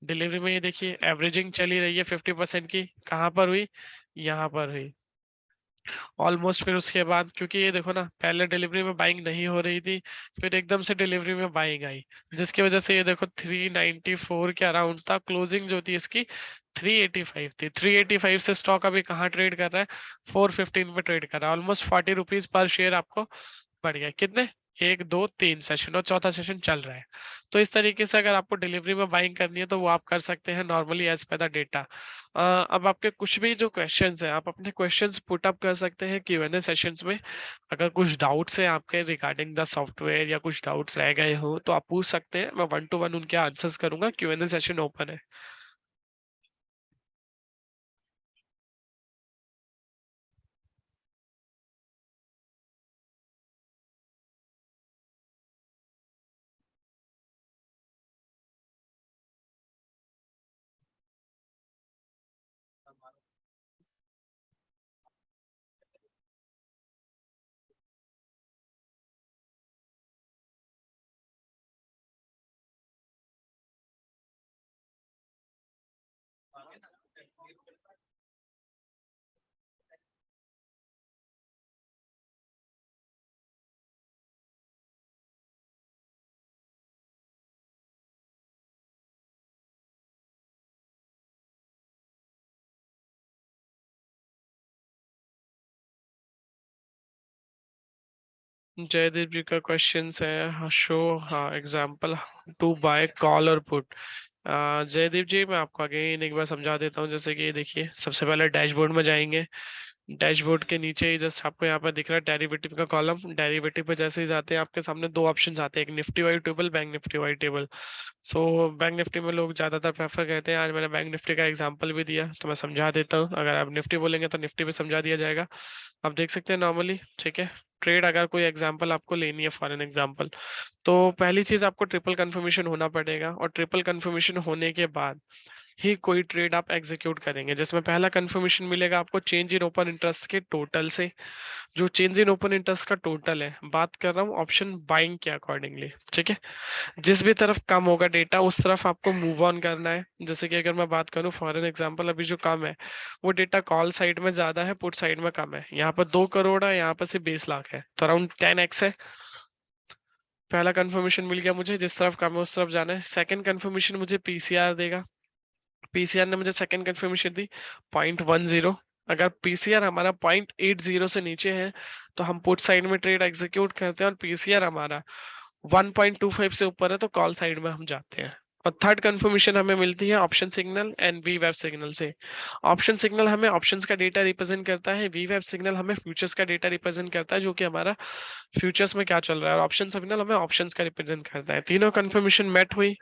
डिलीवरी में ये देखिए एवरेजिंग चली रही है 50% की, कहाँ पर हुई, यहाँ पर हुई ऑलमोस्ट। फिर उसके बाद क्योंकि ये देखो ना पहले डिलीवरी में बाइंग नहीं हो रही थी, फिर एकदम से डिलीवरी में बाइंग आई, जिसकी वजह से ये देखो 394 के अराउंड था, क्लोजिंग जो थी इसकी 385 थी। 385 से स्टॉक अभी कहाँ ट्रेड कर रहा है, 415 पे ट्रेड कर रहा है, ऑलमोस्ट 40 रुपीज पर शेयर आपको बढ़ गया। कितने, 1 2 3 सेशन, और चौथा सेशन चल रहा है। तो इस तरीके से अगर आपको डिलीवरी में बाइंग करनी है तो वो आप कर सकते हैं normally as per the data. अब आपके कुछ भी जो क्वेश्चंस हैं आप अपने क्वेश्चंस पुट अप कर सकते हैं Q&A सेशंस में। अगर कुछ डाउट्स हैं आपके रिगार्डिंग द सॉफ्टवेयर या कुछ डाउट्स रह गए हो तो आप पूछ सकते हैं, मैं 1 to 1 उनके आंसर्स करूंगा। Q&A सेशन ओपन है। जयदीप जी का क्वेश्चन है, शो हाँ एग्जाम्पल टू बाय कॉल और पुट। जयदीप जी मैं आपको अगेन एक बार समझा देता हूँ। जैसे कि ये देखिए सबसे पहले डैशबोर्ड में जाएंगे, डैशबोर्ड के नीचे ही जस्ट आपको यहाँ पर दिख रहा है डेरिवेटिव का कॉलम, डेरिवेटिव पे जैसे ही जाते हैं आपके सामने दो ऑप्शन आते हैं, एक Nifty wise table, bank Nifty wise table. So bank Nifty में लोग ज्यादातर प्रेफर करते हैं, आज मैंने बैंक निफ्टी का एग्जांपल भी दिया तो मैं समझा देता हूँ, अगर आप निफ्टी बोलेंगे तो निफ्टी भी समझा दिया जाएगा। आप देख सकते हैं नॉर्मली, ठीक है। ट्रेड अगर कोई एग्जांपल आपको लेनी है फॉर एन एग्जांपल, तो पहली चीज आपको ट्रिपल कंफर्मेशन होना पड़ेगा, और ट्रिपल कंफर्मेशन होने के बाद ही कोई ट्रेड आप एग्जीक्यूट करेंगे, जिसमें पहला कंफर्मेशन मिलेगा आपको चेंज इन ओपन इंटरेस्ट के टोटल से। जो चेंज इन ओपन इंटरेस्ट का टोटल है, बात कर रहा हूँ ऑप्शन बाइंग के अकॉर्डिंगली, ठीक है। जिस भी तरफ कम होगा डेटा उस तरफ आपको मूव ऑन करना है। जैसे कि अगर मैं बात करूं फॉर एन एग्जांपल, अभी जो कम है वो डेटा कॉल साइड में ज्यादा है, पुट साइड में कम है। यहाँ पर 2 करोड़ है, यहाँ पर सिर्फ 20 लाख है, तो अराउंड 10x है। पहला कंफर्मेशन मिल गया मुझे, जिस तरफ कम है उस तरफ जाना है। सेकंड कंफर्मेशन मुझे पीसीआर देगा, पीसीआर ने मुझे सेकंड कंफर्मेशन दी 0.10। अगर पीसीआर हमारा 0.80 से नीचे है तो हम पुट साइड में ट्रेड एग्जीक्यूट करते हैं, और पीसीआर हमारा 1.25 से ऊपर है तो कॉल साइड में हम जाते हैं। और थर्ड कंफर्मेशन हमें मिलती है option signal and we web signal से। ऑप्शन सिग्नल हमें ऑप्शंस का डेटा रिप्रेजेंट करता है, वी वेब सिग्नल हमें फ्यूचर्स का डेटा रिप्रेजेंट करता है, जो कि हमारा फ्यूचर्स में क्या चल रहा है, और ऑप्शन सिग्नल हमें ऑप्शंस का रिप्रेजेंट करता है। तीनों कंफर्मेशन मेट हुई,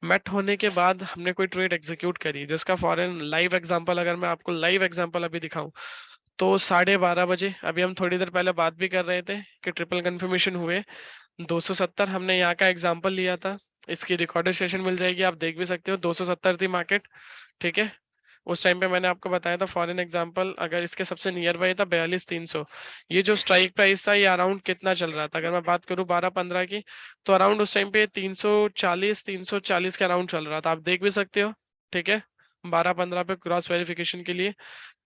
मेट होने के बाद हमने कोई ट्रेड एग्जीक्यूट करी, जिसका फॉरन लाइव एग्जांपल अगर मैं आपको लाइव एग्जांपल अभी दिखाऊं, तो 12:30 बजे, अभी हम थोड़ी देर पहले बात भी कर रहे थे कि ट्रिपल कंफर्मेशन हुए 270, हमने यहाँ का एग्जांपल लिया था। इसकी रिकॉर्डेड सेशन मिल जाएगी, आप देख भी सकते हो 270 थी मार्केट, ठीक है। उस टाइम पे मैंने आपको बताया था फॉर एन एग्जांपल, अगर इसके सबसे नियर बाई था 42,300, ये जो स्ट्राइक प्राइस था ये अराउंड कितना चल रहा था, अगर मैं बात करूँ 12-15 की, तो अराउंड उस टाइम पे 340 के अराउंड चल रहा था, आप देख भी सकते हो, ठीक है। 12-15 पे क्रॉस वेरिफिकेशन के लिए।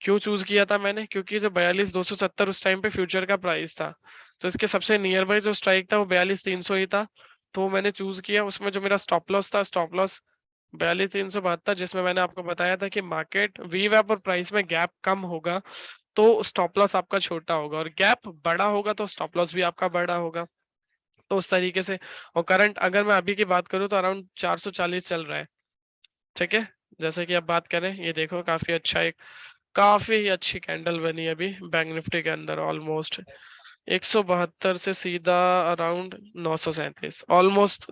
क्यों चूज किया था मैंने, क्योंकि जो 42,270 उस टाइम पे फ्यूचर का प्राइस था, तो इसके सबसे नियर बाई जो स्ट्राइक था वो 42,300 ही था, तो मैंने चूज किया। उसमें जो मेरा स्टॉप लॉस था, स्टॉप लॉस 42,372, जिसमें मैंने आपको बताया था कि मार्केट वीवैप और प्राइस में गैप कम होगा तो स्टॉप लॉस आपका छोटा होगा, और गैप बड़ा होगा तो स्टॉप लॉस भी आपका बड़ा होगा। तो उस तरीके से, और करंट अगर मैं अभी की बात करूं तो अराउंड 440 चल रहा है, ठीक है। जैसे कि अब बात करें, ये देखो काफी अच्छी कैंडल बनी अभी बैंक निफ्टी के अंदर, ऑलमोस्ट 172 से सीधा अराउंड 937, ऑलमोस्ट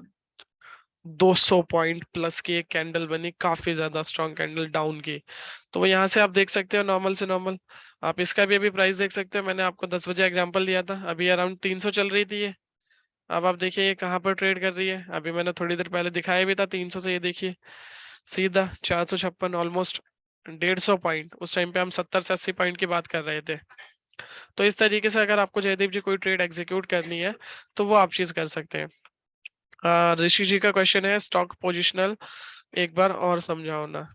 200 पॉइंट प्लस की एक कैंडल बनी, काफी ज्यादा स्ट्रॉन्ग कैंडल डाउन की। तो वो यहाँ से आप देख सकते हो नॉर्मल से नॉर्मल, आप इसका भी अभी प्राइस देख सकते हो। मैंने आपको 10 बजे एग्जांपल दिया था, अभी अराउंड 300 चल रही थी ये। अब आप देखिए ये कहाँ पर ट्रेड कर रही है, अभी मैंने थोड़ी देर पहले दिखाया भी था 300 से, ये देखिए सीधा 456, ऑलमोस्ट 150 पॉइंट। उस टाइम पे हम 70 से 80 पॉइंट की बात कर रहे थे। तो इस तरीके से अगर आपको जयदीप जी कोई ट्रेड एग्जीक्यूट करनी है तो वो आप चीज कर सकते हैं। ऋषि जी का क्वेश्चन है स्टॉक पोजिशनल एक बार और समझाओ ना।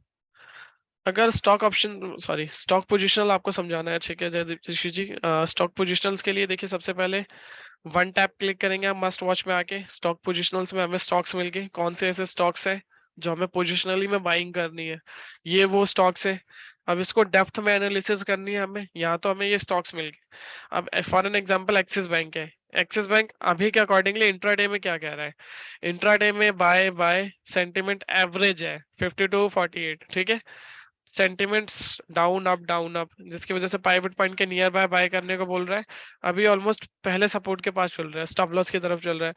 अगर stock option sorry stock positional आपको समझाना है, ठीक है जयदीप ऋषि जी। स्टॉक पोजिशनल्स के लिए देखिए, सबसे पहले वन टैप क्लिक करेंगे हम मस्ट वॉच में आके, स्टॉक पोजिशनल्स में हमें स्टॉक्स मिल गए, कौन से ऐसे स्टॉक्स है जो हमें पोजिशनली में बाइंग करनी है, ये वो स्टॉक्स है। अब इसको डेप्थ में एनालिसिस करनी है हमें, यहाँ तो हमें ये स्टॉक्स मिल गए। अब for an example axis bank है, एक्सिस बैंक अभी के अकॉर्डिंगली इंट्राडे में क्या कह रहा है, इंट्राडे में बाय बाय सेंटिमेंट एवरेज है 52-48, ठीक है। सेंटिमेंट्स डाउन अप, जिसकी वजह से पाइवट पॉइंट के नियर बाय बाय करने को बोल रहा है। अभी ऑलमोस्ट पहले सपोर्ट के पास चल रहा है, स्टॉप लॉस की तरफ चल रहा है।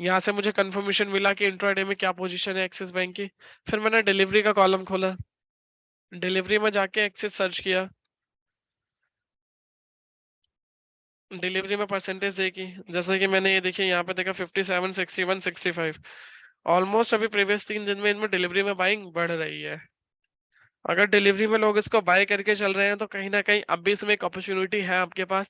यहाँ से मुझे कंफर्मेशन मिला कि इंट्राडे में क्या पोजीशन है एक्सिस बैंक की। फिर मैंने डिलीवरी का कॉलम खोला, डिलीवरी में जाके एक्सिस सर्च किया, डिलीवरी में परसेंटेज देखी, जैसे कि मैंने ये देखिए यहाँ पे देखा 57, 61, 65, ऑलमोस्ट अभी प्रीवियस 3 दिन में इनमें डिलीवरी में बाइंग बढ़ रही है। अगर डिलीवरी में लोग इसको बाय करके चल रहे हैं तो कहीं ना कहीं अब भी इसमें एक अपॉर्चुनिटी है आपके पास।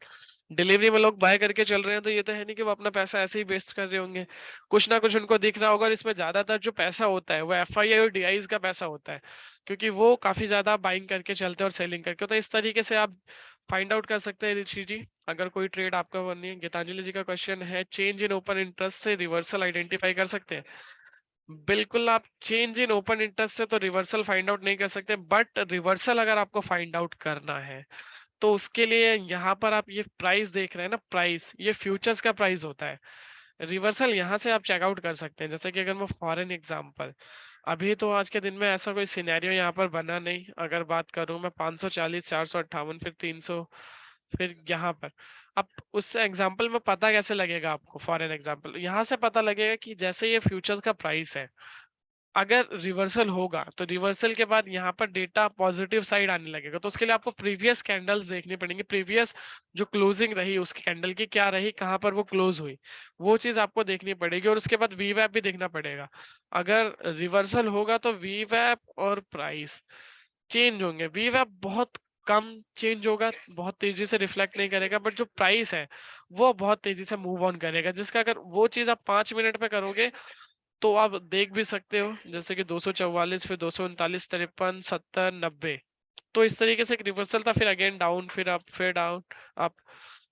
डिलीवरी में लोग बाय करके चल रहे हैं तो ये तो है नहीं कि वो अपना पैसा ऐसे ही वेस्ट कर रहे होंगे, कुछ ना कुछ उनको दिख रहा होगा। और इसमें ज्यादातर जो पैसा होता है वो एफआई और डीआईज का पैसा होता है, क्योंकि वो काफी ज्यादा बाइंग करके चलते हैं और सेलिंग करके। तो इस तरीके से आप फाइंड आउट कर सकते हैं ऋषि जी, अगर कोई ट्रेड आपका बननी है। गीतांजलि जी का क्वेश्चन है चेंज इन ओपन इंटरेस्ट से रिवर्सल आइडेंटिफाई कर सकते हैं। बिल्कुल, आप चेंज इन ओपन इंटरेस्ट से तो रिवर्सल फाइंड आउट नहीं कर सकते, बट रिवर्सल अगर आपको फाइंड आउट करना है तो उसके लिए यहाँ पर आप ये प्राइस देख रहे हैं ना, प्राइस ये फ्यूचर्स का प्राइस होता है। रिवर्सल यहाँ से आप चेकआउट कर सकते हैं। जैसे कि अगर मैं फॉरेन एग्जांपल, अभी तो आज के दिन में ऐसा कोई सिनेरियो यहाँ पर बना नहीं, अगर बात करूं मैं 540, 458, फिर 300, फिर यहाँ पर। अब उस एग्जांपल में पता कैसे लगेगा आपको, फॉरेन एग्जांपल यहाँ से पता लगेगा कि जैसे ये फ्यूचर्स का प्राइस है, अगर रिवर्सल होगा तो रिवर्सल के बाद यहाँ पर डेटा पॉजिटिव साइड आने लगेगा, तो उसके लिए आपको प्रीवियस कैंडल्स देखनी पड़ेंगी, प्रीवियस जो क्लोजिंग रही उसकी कैंडल की क्या रही, कहाँ पर वो क्लोज हुई, वो चीज आपको देखनी पड़ेगी। और उसके बाद वीवैप भी देखना पड़ेगा। अगर रिवर्सल होगा तो वीवैप और प्राइस चेंज होंगे। वीवैप बहुत कम चेंज होगा, बहुत तेजी से रिफ्लेक्ट नहीं करेगा, बट जो प्राइस है वो बहुत तेजी से मूव ऑन करेगा, जिसका अगर वो चीज आप 5 मिनट पे करोगे तो आप देख भी सकते हो, जैसे कि 244, फिर 239, 53, 70, 90। तो इस तरीके से एक रिवर्सल था, फिर अगेन डाउन, फिर अप, फिर डाउन, अप,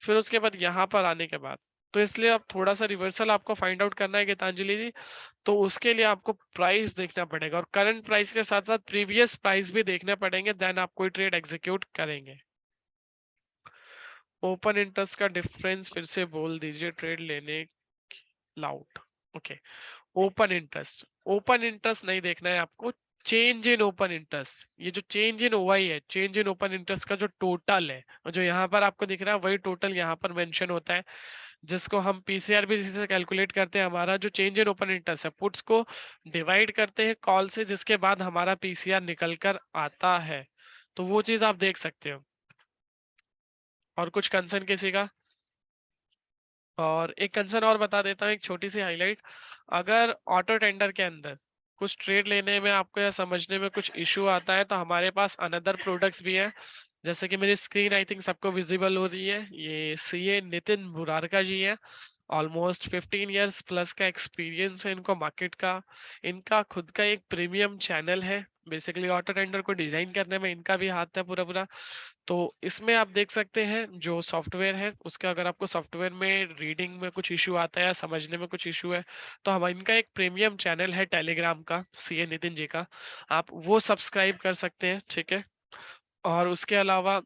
फिर उसके बाद यहाँ पर आने के बाद। तो इसलिए आप थोड़ा सा रिवर्सल आपको फाइंड आउट करना है गीतांजलि जी, तो उसके लिए आपको प्राइस देखना पड़ेगा, और करंट प्राइस के साथ साथ प्रीवियस प्राइस भी देखने पड़ेंगे, देन आप कोई ट्रेड एग्जीक्यूट करेंगे। ओपन इंटरेस्ट का डिफरेंस फिर से बोल दीजिए ट्रेड लेने loud. Okay, open interest, open interest नहीं देखना है आपको, चेंज इन ओपन इंटरेस्ट। ये जो चेंज इन ओवाई है, चेंज इन ओपन इंटरेस्ट का जो टोटल है, और जो यहाँ पर आपको दिख रहा है वही टोटल यहाँ पर मेंशन होता है, जिसको हम पीसीआर भी से कैलकुलेट करते हैं। हमारा जो चेंज इन ओपन इंटरेस्ट है, पुट्स को डिवाइड करते हैं कॉल से, जिसके बाद हमारा पीसीआर निकल कर आता है। तो वो चीज आप देख सकते हो। और कुछ कंसर्न किसी का? और एक कंसर्न और बता देता हूँ, एक छोटी सी हाईलाइट। अगर ऑटो टेंडर के अंदर कुछ ट्रेड लेने में आपको या समझने में कुछ इशू आता है तो हमारे पास अनदर प्रोडक्ट्स भी है। जैसे कि मेरी स्क्रीन आई थिंक सबको विजिबल हो रही है, ये सीए नितिन मुरारका जी है, ऑलमोस्ट 15 ईयर्स प्लस का एक्सपीरियंस है इनको मार्केट का। इनका खुद का एक प्रीमियम चैनल है, बेसिकली ऑटो टेंडर को डिजाइन करने में इनका भी हाथ है पूरा पूरा। तो इसमें आप देख सकते हैं जो सॉफ्टवेयर है उसका, अगर आपको सॉफ्टवेयर में रीडिंग में कुछ इशू आता है या समझने में कुछ इशू है, तो हम इनका एक प्रीमियम चैनल है टेलीग्राम का, सीए नितिन जी का, आप वो सब्सक्राइब कर सकते हैं, ठीक है। और उसके अलावा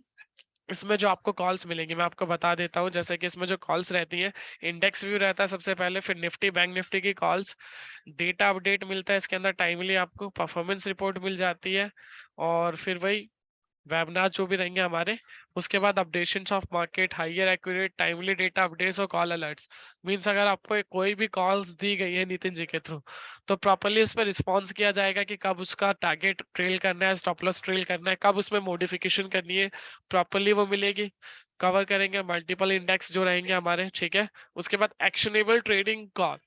इसमें जो आपको कॉल्स मिलेंगी मैं आपको बता देता हूँ, जैसे कि इसमें जो कॉल्स रहती है, इंडेक्स व्यू रहता है सबसे पहले, फिर निफ्टी बैंक निफ्टी की कॉल्स, डेटा अपडेट मिलता है इसके अंदर टाइमली, आपको परफॉर्मेंस रिपोर्ट मिल जाती है, और फिर वही वेबिनार जो भी रहेंगे हमारे, उसके बाद updations of market, higher accurate timely data updates और कॉल अलर्ट्स। मींस अगर आपको कोई भी कॉल्स दी गई है नितिन जी के थ्रू, तो प्रॉपर्ली उस पर रिस्पॉन्स किया जाएगा कि कब उसका टारगेट ट्रेल करना है, स्टॉप लॉस ट्रेल करना है, कब उसमें मॉडिफिकेशन करनी है, प्रॉपर्ली वो मिलेगी। कवर करेंगे मल्टीपल इंडेक्स जो रहेंगे हमारे, ठीक है। उसके बाद actionable trading call,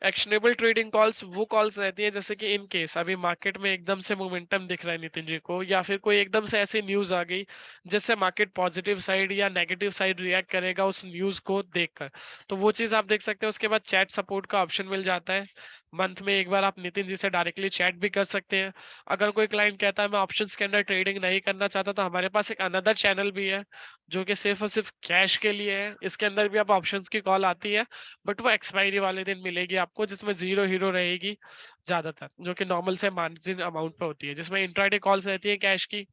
actionable trading calls वो कॉल्स रहती है जैसे कि इन केस अभी मार्केट में एकदम से मोमेंटम दिख रहा है नितिन जी को, या फिर कोई एकदम से ऐसी न्यूज आ गई जिससे मार्केट पॉजिटिव साइड या नेगेटिव साइड रिएक्ट करेगा उस न्यूज को देखकर, तो वो चीज आप देख सकते हैं। उसके बाद चैट सपोर्ट का ऑप्शन मिल जाता है, मंथ में एक बार आप नितिन जी से डायरेक्टली चैट भी कर सकते हैं। अगर कोई क्लाइंट कहता है मैं ऑप्शंस के अंदर ट्रेडिंग नहीं करना चाहता, तो हमारे पास एक अनदर चैनल भी है जो कि सिर्फ और सिर्फ कैश के लिए है, इसके अंदर भी आप ऑप्शंस की कॉल आती है, बट वो एक्सपायरी वाले दिन मिलेगी आपको, जिसमें जीरो हीरो रहेगी ज्यादातर, जो कि नॉर्मल से मार्जिन अमाउंट पे होती है, जिसमें इंट्राडे कॉल्स रहती है कैश की,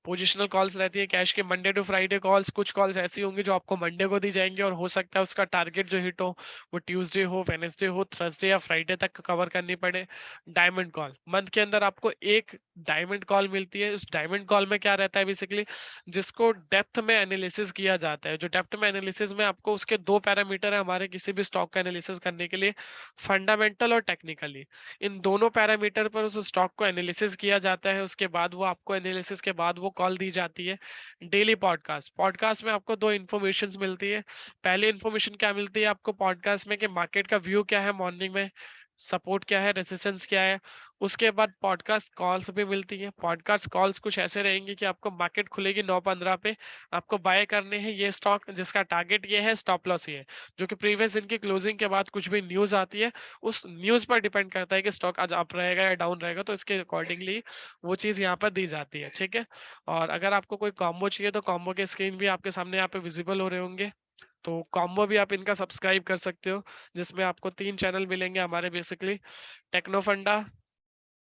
पोजिशनल कॉल्स रहती है कैश के, मंडे टू फ्राइडे कॉल्स, कुछ कॉल्स ऐसी होंगी जो आपको मंडे को दी जाएंगी और हो सकता है उसका टारगेट जो हिट हो वो ट्यूसडे हो, वेनेसडे हो, थर्सडे या फ्राइडे तक कवर करनी पड़े। डायमंड कॉल, मंथ के अंदर आपको एक डायमंड कॉल मिलती है। उस डायमंड कॉल में क्या रहता है बेसिकली, जिसको डेप्थ में एनालिसिस किया जाता है, जो डेप्थ में एनालिसिस में आपको उसके दो पैरामीटर है हमारे किसी भी स्टॉक का एनालिसिस करने के लिए, फंडामेंटल और टेक्निकली। इन दोनों पैरामीटर पर उस स्टॉक को एनालिसिस किया जाता है, उसके बाद वो आपको एनालिसिस के बाद वो कॉल दी जाती है। डेली पॉडकास्ट, पॉडकास्ट में आपको दो इन्फॉर्मेशन मिलती है। पहली इन्फॉर्मेशन क्या मिलती है आपको पॉडकास्ट में, कि मार्केट का व्यू क्या है मॉर्निंग में, सपोर्ट क्या है, रेजिस्टेंस क्या है। उसके बाद पॉडकास्ट कॉल्स भी मिलती है। पॉडकास्ट कॉल्स कुछ ऐसे रहेंगे कि आपको मार्केट खुलेगी 9:15 पे, आपको बाय करने हैं ये स्टॉक जिसका टारगेट ये है, स्टॉप लॉस ये है, जो कि प्रीवियस दिन की क्लोजिंग के बाद कुछ भी न्यूज आती है उस न्यूज पर डिपेंड करता है कि स्टॉक आज अप रहेगा या डाउन रहेगा, तो इसके अकॉर्डिंगली वो चीज यहाँ पर दी जाती है, ठीक है। और अगर आपको कोई कॉम्बो चाहिए तो कॉम्बो के स्क्रीन भी आपके सामने यहाँ पे विजिबल हो रहे होंगे, तो कॉम्बो भी आप इनका सब्सक्राइब कर सकते हो, जिसमें आपको 3 चैनल मिलेंगे हमारे बेसिकली, टेक्नो फंडा,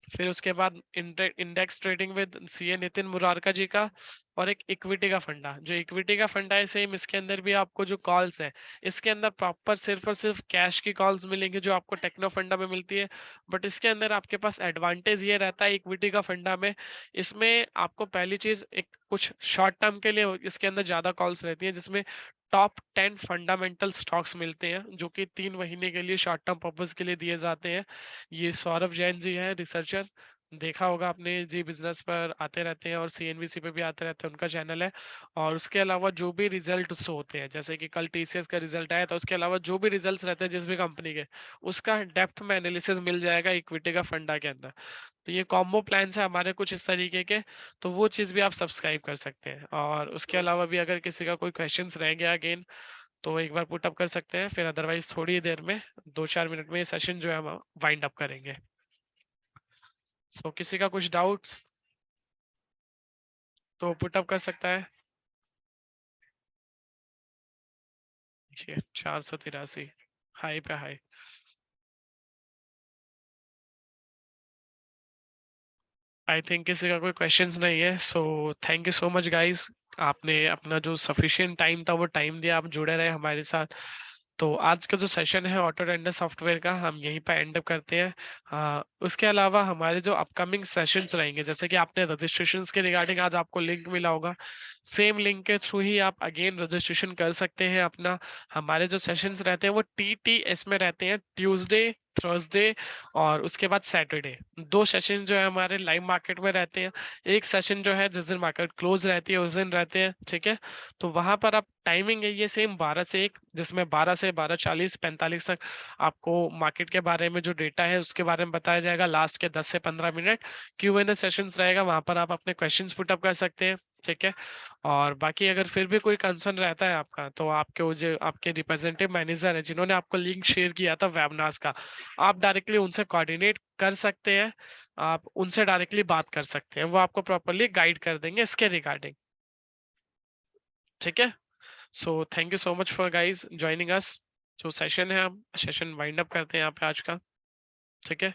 फिर उसके बाद index trading with CA Nitin Murarka ji का, और एक इक्विटी का फंडा। जो इक्विटी का फंडा है सेम, इसके अंदर भी आपको जो कॉल्स है, इसके अंदर प्रॉपर सिर्फ और सिर्फ कैश की कॉल्स मिलेंगी जो आपको टेक्नो फंडा में मिलती है। बट इसके अंदर आपके पास एडवांटेज ये रहता है इक्विटी का फंडा में, इसमें आपको पहली चीज एक कुछ शॉर्ट टर्म के लिए इसके अंदर ज्यादा कॉल्स रहती है, जिसमें टॉप 10 फंडामेंटल स्टॉक्स मिलते हैं जो कि 3 महीने के लिए शॉर्ट टर्म पर्पज के लिए दिए जाते हैं। ये सौरभ जैन जी है रिसर्चर, देखा होगा आपने, जी बिजनेस पर आते रहते हैं और सीएनबीसी पे भी आते रहते हैं, उनका चैनल है। और उसके अलावा जो भी रिजल्ट होते हैं, जैसे कि कल टीसीएस का रिजल्ट आया था, उसके अलावा जो भी रिजल्ट्स रहते हैं जिस भी कंपनी के, उसका डेप्थ में एनालिसिस मिल जाएगा इक्विटी का फंडा के अंदर। तो ये कॉम्बो प्लान है हमारे कुछ इस तरीके के, तो वो चीज़ भी आप सब्सक्राइब कर सकते हैं। और उसके अलावा भी अगर किसी का कोई क्वेश्चंस रह गया अगेन, तो एक बार पुट अप कर सकते हैं, फिर अदरवाइज थोड़ी देर में 2-4 मिनट में ये सेशन जो है हम वाइंड अप करेंगे। सो किसी का कुछ डाउट्स तो पुट अप कर सकता है। 483 हाई पे हाई। आई थिंक किसी का कोई क्वेश्चंस नहीं है, so thank you so much guys, आपने अपना जो सफिशिएंट टाइम था वो टाइम दिया, आप जुड़े रहे हमारे साथ। तो आज का जो सेशन है ऑटो टेंडर सॉफ्टवेयर का, हम यहीं पर एंड अप करते हैं। उसके अलावा हमारे जो अपकमिंग सेशंस रहेंगे, जैसे कि आपने रजिस्ट्रेशंस के रिगार्डिंग आज आपको लिंक मिला होगा, सेम लिंक के थ्रू ही आप अगेन रजिस्ट्रेशन कर सकते हैं अपना। हमारे जो सेशंस रहते हैं वो टीटीएस में रहते हैं, ट्यूसडे, थर्सडे और उसके बाद सैटरडे। दो सेशन जो है हमारे लाइव मार्केट में रहते हैं। एक सेशन जो है जिस दिन मार्केट क्लोज रहती है उस दिन रहते हैं, ठीक है। तो वहां पर आप टाइमिंग है ये सेम 12 से 1, जिसमें 12 से 12:40 45 तक आपको मार्केट के बारे में जो डेटा है उसके बारे में बताया जाएगा। लास्ट के 10 से 15 मिनट Q&A सेशंस रहेगा, वहां पर आप अपने क्वेश्चंस पुट अप कर सकते हैं। ठीक है। और बाकी अगर फिर भी कोई कंसर्न रहता है आपका, तो आपके वो जो आपके रिप्रेजेंटेटिव मैनेजर है जिन्होंने आपको लिंक शेयर किया था वेबनार्स का, आप डायरेक्टली उनसे कोऑर्डिनेट कर सकते हैं, आप उनसे डायरेक्टली बात कर सकते हैं, वो आपको प्रॉपरली गाइड कर देंगे इसके रिगार्डिंग। ठीक है। So thank you so much for guys joining us. जो सेशन है हम सेशन वाइंड अप करते हैं यहाँ पे आज का। ठीक है।